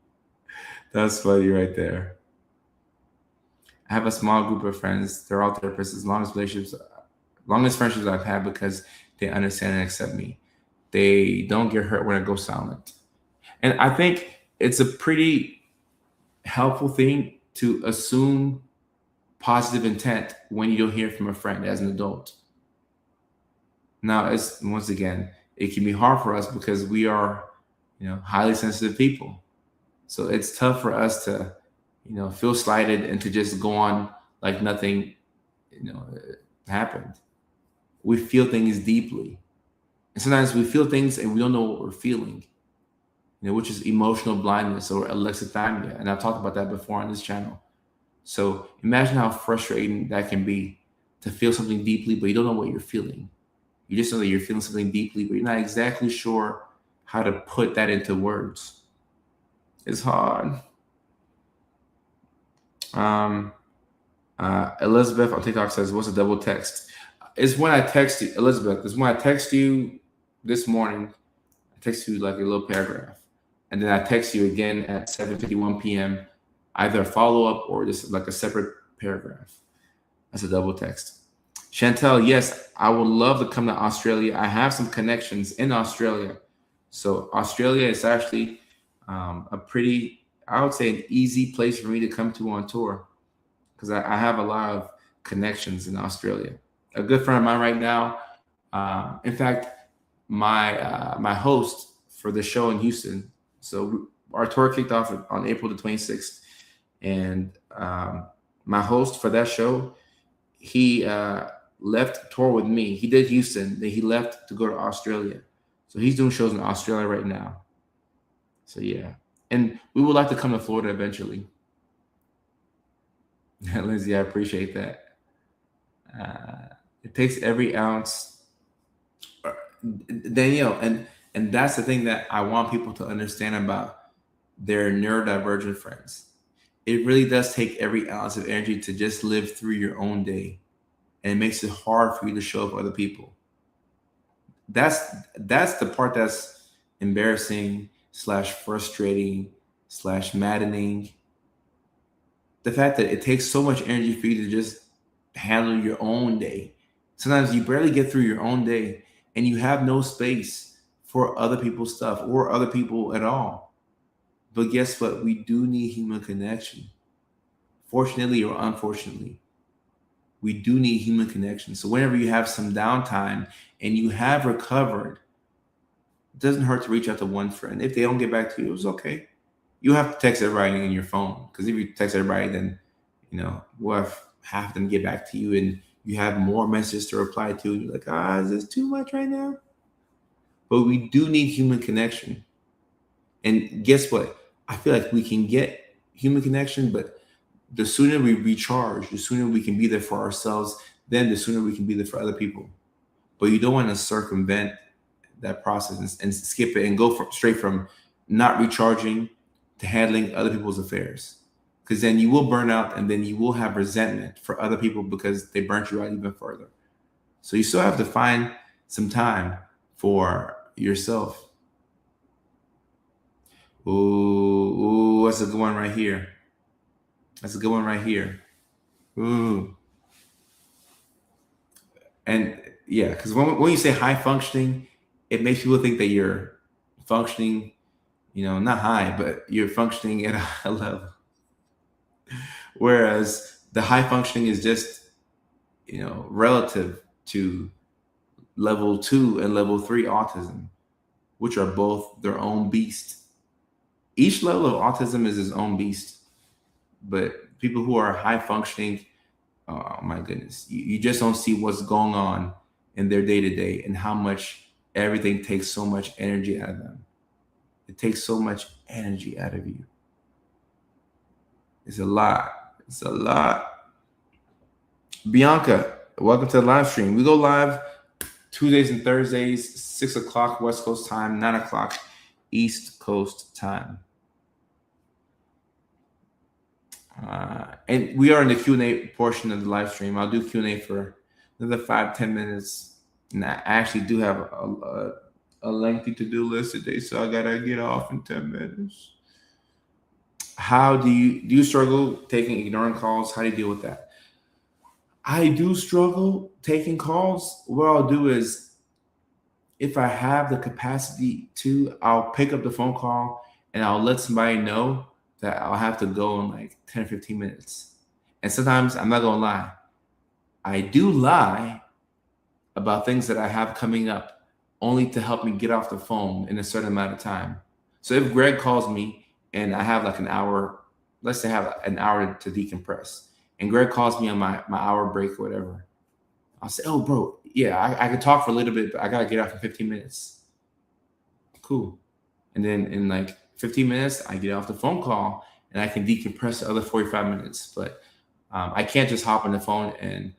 That's funny right there. I have a small group of friends. They're all therapists. As longest friendships I've had, because they understand and accept me. They don't get hurt when I go silent. And I think it's a pretty helpful thing to assume positive intent when you don't hear from a friend as an adult. Now, it's once again, it can be hard for us because we are, highly sensitive people. So it's tough for us to, feel slighted and to just go on like nothing, happened. We feel things deeply. And sometimes we feel things and we don't know what we're feeling, which is emotional blindness or alexithymia. And I've talked about that before on this channel. So imagine how frustrating that can be to feel something deeply, but you don't know what you're feeling. You just know that you're feeling something deeply, but you're not exactly sure how to put that into words. It's hard. Um, Elizabeth on TikTok says, "What's a double text?" It's when I text you, Elizabeth. It's when I text you this morning. I text you like a little paragraph, and then I text you again at 7:51 p.m. Either a follow up or just like a separate paragraph. That's a double text. Chantel, yes, I would love to come to Australia. I have some connections in Australia. So Australia is actually a pretty, I would say, an easy place for me to come to on tour because I have a lot of connections in Australia. A good friend of mine right now, in fact, my host for the show in Houston. So our tour kicked off on April the 26th, and my host for that show, he left tour with me. He did Houston, then he left to go to Australia. So he's doing shows in Australia right now. So yeah, and we would like to come to Florida eventually. Lindsay, I appreciate that. It takes every ounce, Danielle, and that's the thing that I want people to understand about their neurodivergent friends. It really does take every ounce of energy to just live through your own day, and it makes it hard for you to show up for other people. That's the part that's embarrassing slash frustrating slash maddening. The fact that it takes so much energy for you to just handle your own day. Sometimes you barely get through your own day and you have no space for other people's stuff or other people at all. But guess what? We do need human connection. Fortunately or unfortunately, we do need human connection. So whenever you have some downtime and you have recovered, it doesn't hurt to reach out to one friend. If they don't get back to you, it was okay. You have to text everybody in your phone, because if you text everybody, then we'll have half of them get back to you, and you have more messages to reply to. And you're like, is this too much right now? But we do need human connection. And guess what? I feel like we can get human connection, but the sooner we recharge, the sooner we can be there for ourselves, then the sooner we can be there for other people. But you don't want to circumvent that process and skip it and go straight from not recharging to handling other people's affairs. Because then you will burn out, and then you will have resentment for other people because they burnt you out even further. So you still have to find some time for yourself. Ooh, that's a good one right here. That's a good one right here. Ooh. And yeah, because when you say high functioning, it makes people think that you're functioning, not high, but you're functioning at a high level. Whereas the high functioning is just, relative to level 2 and level 3 autism, which are both their own beast. Each level of autism is its own beast. But people who are high functioning, oh my goodness, you just don't see what's going on in their day to day and how much everything takes so much energy out of them. It takes so much energy out of you. It's a lot. It's a lot. Bianca, welcome to the live stream. We go live Tuesdays and Thursdays, 6 o'clock West Coast time, 9 o'clock East Coast time. And we are in the Q&A portion of the live stream. I'll do Q&A for another 5-10 minutes. And I actually do have a lengthy to-do list today, so I gotta get off in 10 minutes. How do you struggle taking ignoring calls? How do you deal with that? I do struggle taking calls. What I'll do is, if I have the capacity to, I'll pick up the phone call and I'll let somebody know that I'll have to go in like 10 or 15 minutes. And sometimes, I'm not gonna lie, I do lie about things that I have coming up, only to help me get off the phone in a certain amount of time. So if Greg calls me and I have like an hour, let's say I have an hour to decompress, and Greg calls me on my hour break or whatever, I'll say, oh, bro, yeah, I can talk for a little bit, but I got to get off in 15 minutes. Cool. And then in like 15 minutes, I get off the phone call and I can decompress the other 45 minutes. But I can't just hop on the phone and,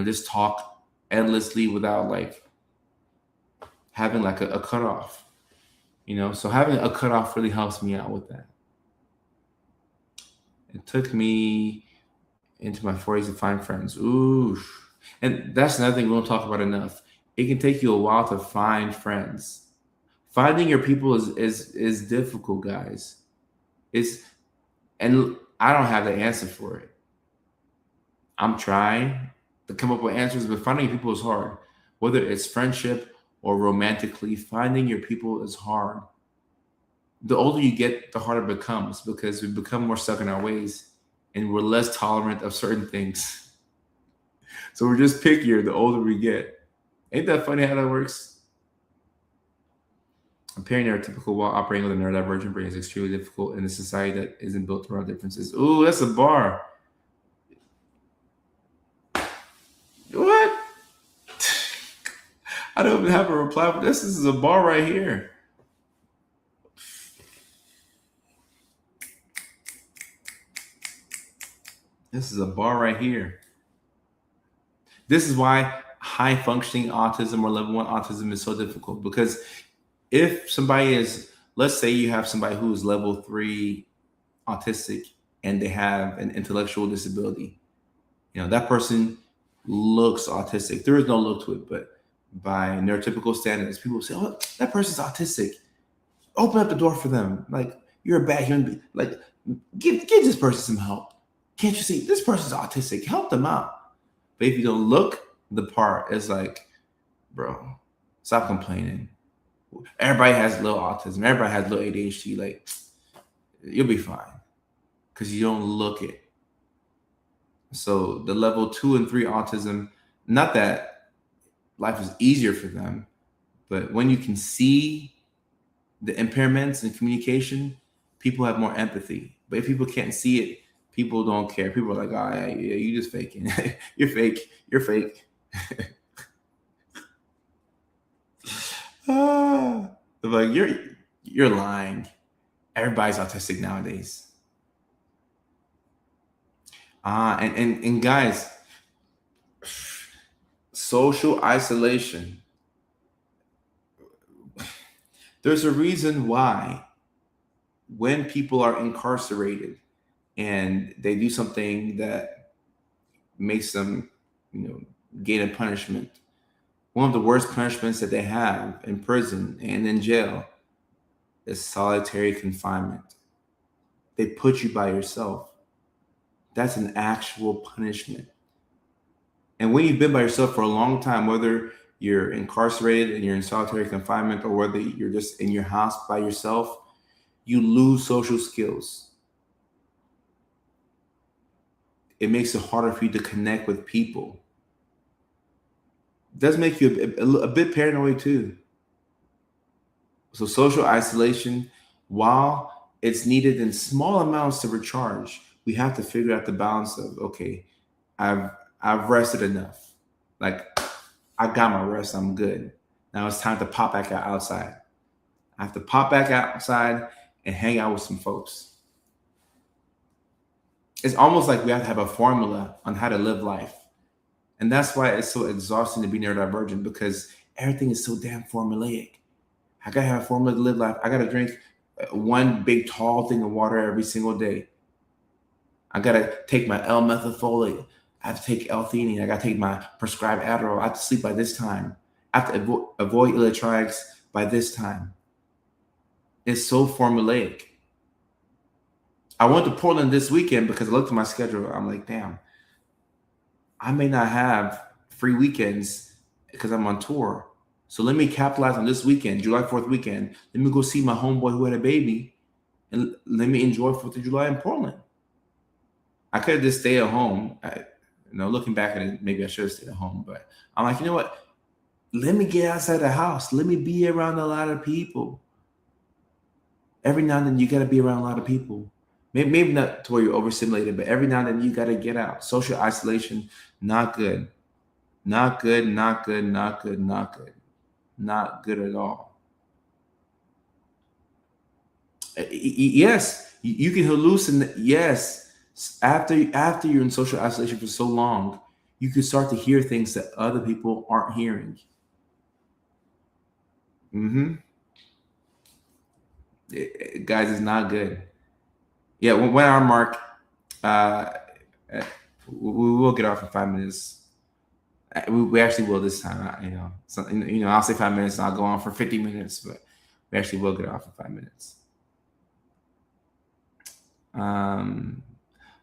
just talk endlessly without like having like a cutoff, So having a cutoff really helps me out with that. It took me into my 40s to find friends. Ooh. And that's another thing we don't talk about enough. It can take you a while to find friends. Finding your people is difficult, guys. And I don't have the answer for it. I'm trying to come up with answers, but finding people is hard. Whether it's friendship or romantically, finding your people is hard. The older you get, the harder it becomes because we become more stuck in our ways and we're less tolerant of certain things. So we're just pickier the older we get. Ain't that funny how that works? Appearing neurotypical while operating with a neurodivergent brain is extremely difficult in a society that isn't built around differences. Ooh, that's a bar. What? I don't even have a reply for this. This is a bar right here. This is a bar right here. This is why high functioning autism or level 1 autism is so difficult, because if somebody is, let's say you have somebody who is level 3 autistic and they have an intellectual disability, that person looks autistic. There is no look to it, but by neurotypical standards, people say, oh, that person's autistic. Open up the door for them. Like, you're a bad human being. Like, give this person some help. Can't you see this person's autistic? Help them out. But if you don't look the part, it's like, bro, stop complaining. Everybody has little autism. Everybody has little ADHD. Like, you'll be fine because you don't look it. So the level 2 and 3 autism, not that life is easier for them, but when you can see the impairments in communication, people have more empathy. But if people can't see it, people don't care. People are like, oh, yeah, you just faking. You're fake. You're fake. They're like, you're lying. Everybody's autistic nowadays. And guys, social isolation. There's a reason why when people are incarcerated and they do something that makes them, gain a punishment, one of the worst punishments that they have in prison and in jail is solitary confinement. They put you by yourself. That's an actual punishment. And when you've been by yourself for a long time, whether you're incarcerated and you're in solitary confinement or whether you're just in your house by yourself, you lose social skills. It makes it harder for you to connect with people. It does make you a bit paranoid too. So social isolation, while it's needed in small amounts to recharge, we have to figure out the balance of, okay, I've rested enough. Like, I got my rest, I'm good. Now it's time to pop back outside. I have to pop back outside and hang out with some folks. It's almost like we have to have a formula on how to live life. And that's why it's so exhausting to be neurodivergent, because everything is so damn formulaic. I gotta have a formula to live life. I gotta drink one big tall thing of water every single day. I gotta take my L-methylfolate. I have to take L-theanine. I gotta take my prescribed Adderall. I have to sleep by this time. I have to avoid electronics by this time. It's so formulaic. I went to Portland this weekend because I looked at my schedule. I'm like, damn, I may not have free weekends because I'm on tour. So let me capitalize on this weekend, July 4th weekend. Let me go see my homeboy who had a baby, and let me enjoy 4th of July in Portland. I could have just stayed at home. Looking back at it, maybe I should have stayed at home. But I'm like, you know what? Let me get outside the house. Let me be around a lot of people. Every now and then you got to be around a lot of people. Maybe not to where you're overstimulated, but every now and then you got to get out. Social isolation, not good. Not good, not good, not good, not good. Not good at all. Yes, you can hallucinate. Yes, after you're in social isolation for so long, you can start to hear things that other people aren't hearing. Hmm. Guys, it's not good. Yeah, when our mark, uh, we will get off in 5 minutes. We actually will this time. So, I'll say 5 minutes, and I'll go on for 50 minutes, but we actually will get off in 5 minutes. Um,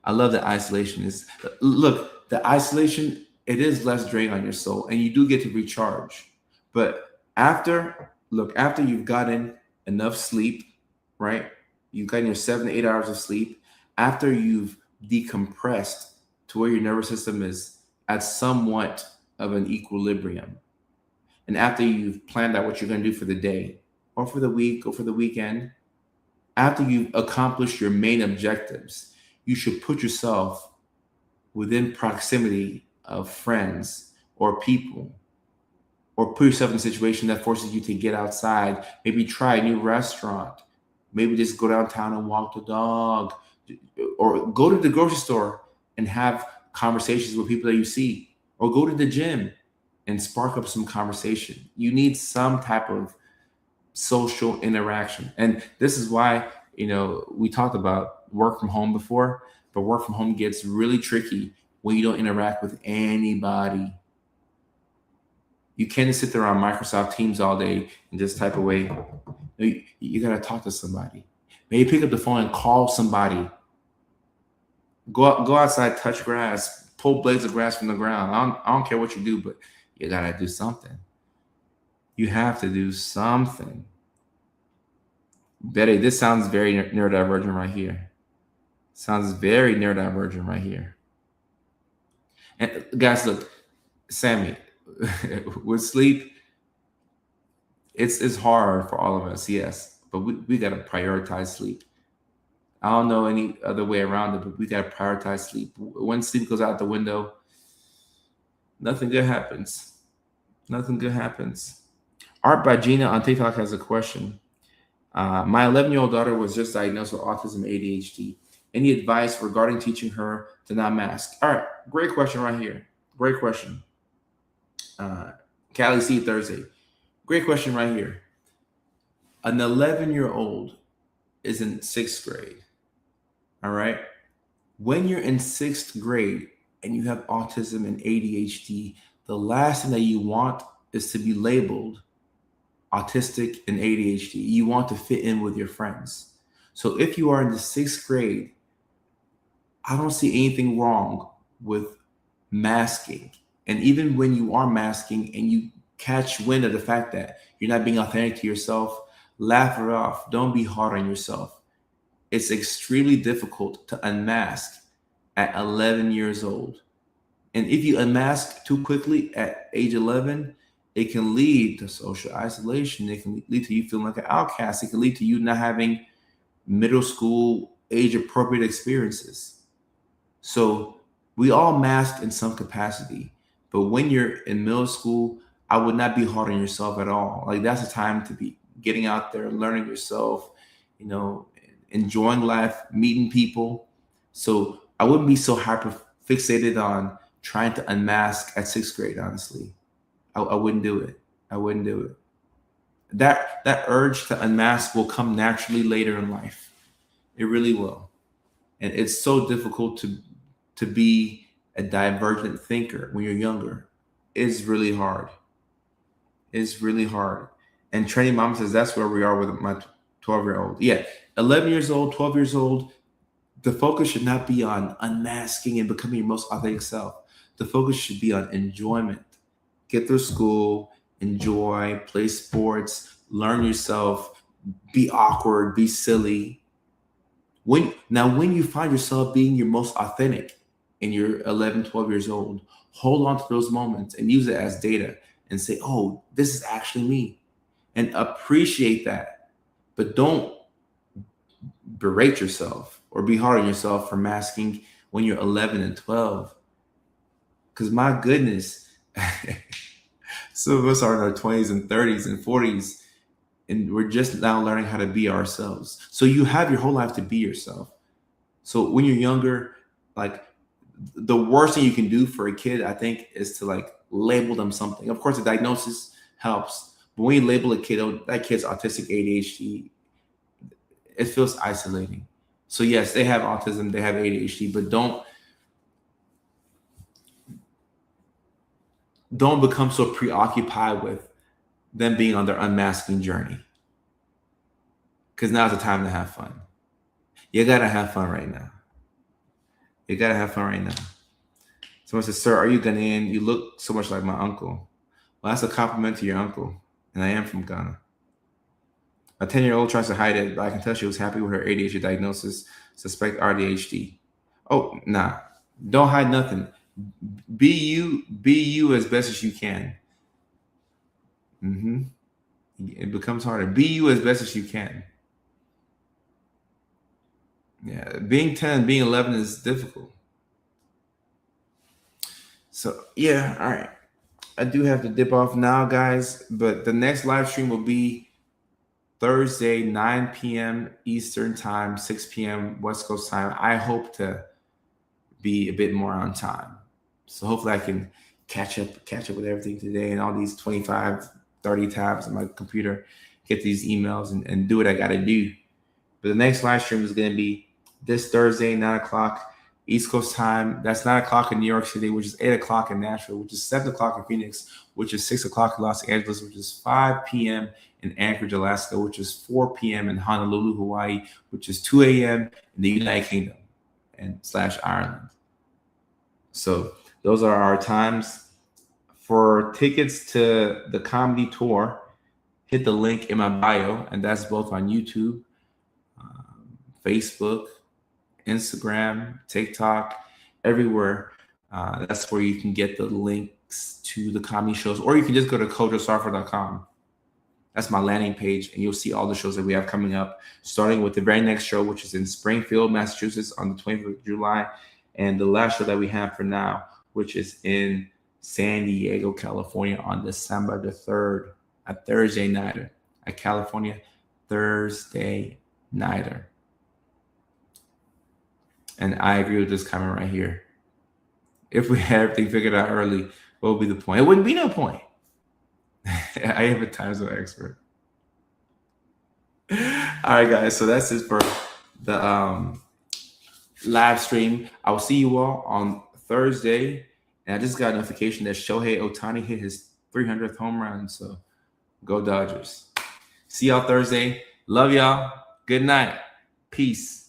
I love that isolation is. Look, the isolation, it is less drain on your soul, and you do get to recharge. But after you've gotten enough sleep, right? You've gotten your 7 to 8 hours of sleep. After you've decompressed to where your nervous system is at somewhat of an equilibrium, and after you've planned out what you're going to do for the day, or for the week, or for the weekend, after you've accomplished your main objectives, you should put yourself within proximity of friends or people, or put yourself in a situation that forces you to get outside, maybe try a new restaurant, maybe just go downtown and walk the dog, or go to the grocery store and have conversations with people that you see, or go to the gym and spark up some conversation. You need some type of social interaction. And this is why, we talked about work from home before, but work from home gets really tricky when you don't interact with anybody. You can't just sit there on Microsoft Teams all day and just type away. You got to talk to somebody. Maybe pick up the phone and call somebody. Go outside, touch grass, pull blades of grass from the ground. I don't care what you do, but you got to do something. You have to do something. Betty, this sounds very neurodivergent right here. Sounds very neurodivergent right here. And guys, look, Sammy, with sleep, it's hard for all of us, yes, but we got to prioritize sleep. I don't know any other way around it, but we got to prioritize sleep. When sleep goes out the window, nothing good happens. Nothing good happens. Art by Gina on TikTok has a question. My 11-year-old daughter was just diagnosed with autism ADHD. Any advice regarding teaching her to not mask? All right, great question right here. Great question. Callie C Thursday. Great question right here. An 11-year-old is in 6th grade. All right. When you're in 6th grade and you have autism and ADHD, the last thing that you want is to be labeled autistic and ADHD. You want to fit in with your friends. So if you are in the 6th grade, I don't see anything wrong with masking. And even when you are masking and you catch wind of the fact that you're not being authentic to yourself, laugh it off. Don't be hard on yourself. It's extremely difficult to unmask at 11 years old. And if you unmask too quickly at age 11, it can lead to social isolation. It can lead to you feeling like an outcast. It can lead to you not having middle school age appropriate experiences. So we all mask in some capacity. But when you're in middle school, I would not be hard on yourself at all. Like that's the time to be getting out there, learning yourself, enjoying life, meeting people. So I wouldn't be so hyper fixated on trying to unmask at 6th grade, honestly. I wouldn't do it. I wouldn't do it. That urge to unmask will come naturally later in life. It really will. And it's so difficult to be a divergent thinker when you're younger. It's really hard. It's really hard. And Training Mom says that's where we are with my 12-year-old. Yeah, 11 years old, 12 years old. The focus should not be on unmasking and becoming your most authentic self. The focus should be on enjoyment. Get through school, enjoy, play sports, learn yourself, be awkward, be silly. When you find yourself being your most authentic and you're 11, 12 years old, hold on to those moments and use it as data and say, oh, this is actually me, and appreciate that. But don't berate yourself or be hard on yourself for masking when you're 11 and 12. Because my goodness, some of us are in our 20s and 30s and 40s, and we're just now learning how to be ourselves. So you have your whole life to be yourself. So when you're younger, like the worst thing you can do for a kid, I think, is to like label them something. Of course, the diagnosis helps, but when you label a kid, oh, that kid's autistic, ADHD, it feels isolating. So yes, they have autism, they have ADHD, but don't become so preoccupied with them being on their unmasking journey. Because now's the time to have fun. You gotta have fun right now. You gotta have fun right now. Someone says, "Sir, are you Ghanaian? You look so much like my uncle." Well, that's a compliment to your uncle, and I am from Ghana. A 10-year-old tries to hide it, but I can tell she was happy with her ADHD diagnosis. Suspect AuDHD. Oh, nah. Don't hide nothing. Be you. Be you as best as you can. It becomes harder. Be you as best as you can. Yeah, being 10, being 11 is difficult. So yeah, all right. I do have to dip off now, guys, but the next live stream will be Thursday, 9 p.m. Eastern time, 6 p.m. West Coast time. I hope to be a bit more on time. So hopefully I can catch up with everything today and all these 25, 30 tabs on my computer, get these emails and do what I got to do. But the next live stream is going to be this Thursday, 9 o'clock East Coast time. That's 9 o'clock in New York City, which is 8 o'clock in Nashville, which is 7 o'clock in Phoenix, which is 6 o'clock in Los Angeles, which is 5 p.m. in Anchorage, Alaska, which is 4 p.m. in Honolulu, Hawaii, which is 2 a.m. in the United Kingdom and / Ireland. So those are our times. For tickets to the comedy tour, hit the link in my bio, and that's both on YouTube, Facebook, Instagram, TikTok, everywhere. That's where you can get the links to the comedy shows, or you can just go to CoachJoeSarfer.com. That's my landing page, and you'll see all the shows that we have coming up, starting with the very next show, which is in Springfield, Massachusetts on the 20th of July, and the last show that we have for now, which is in San Diego, California on December the 3rd, a Thursday nighter, a California Thursday nighter. And I agree with this comment right here. If we had everything figured out early, what would be the point? It wouldn't be no point. I am a time zone expert. All right, guys. So that's it for the live stream. I will see you all on Thursday. And I just got a notification that Shohei Ohtani hit his 300th home run. So go Dodgers. See y'all Thursday. Love y'all. Good night. Peace.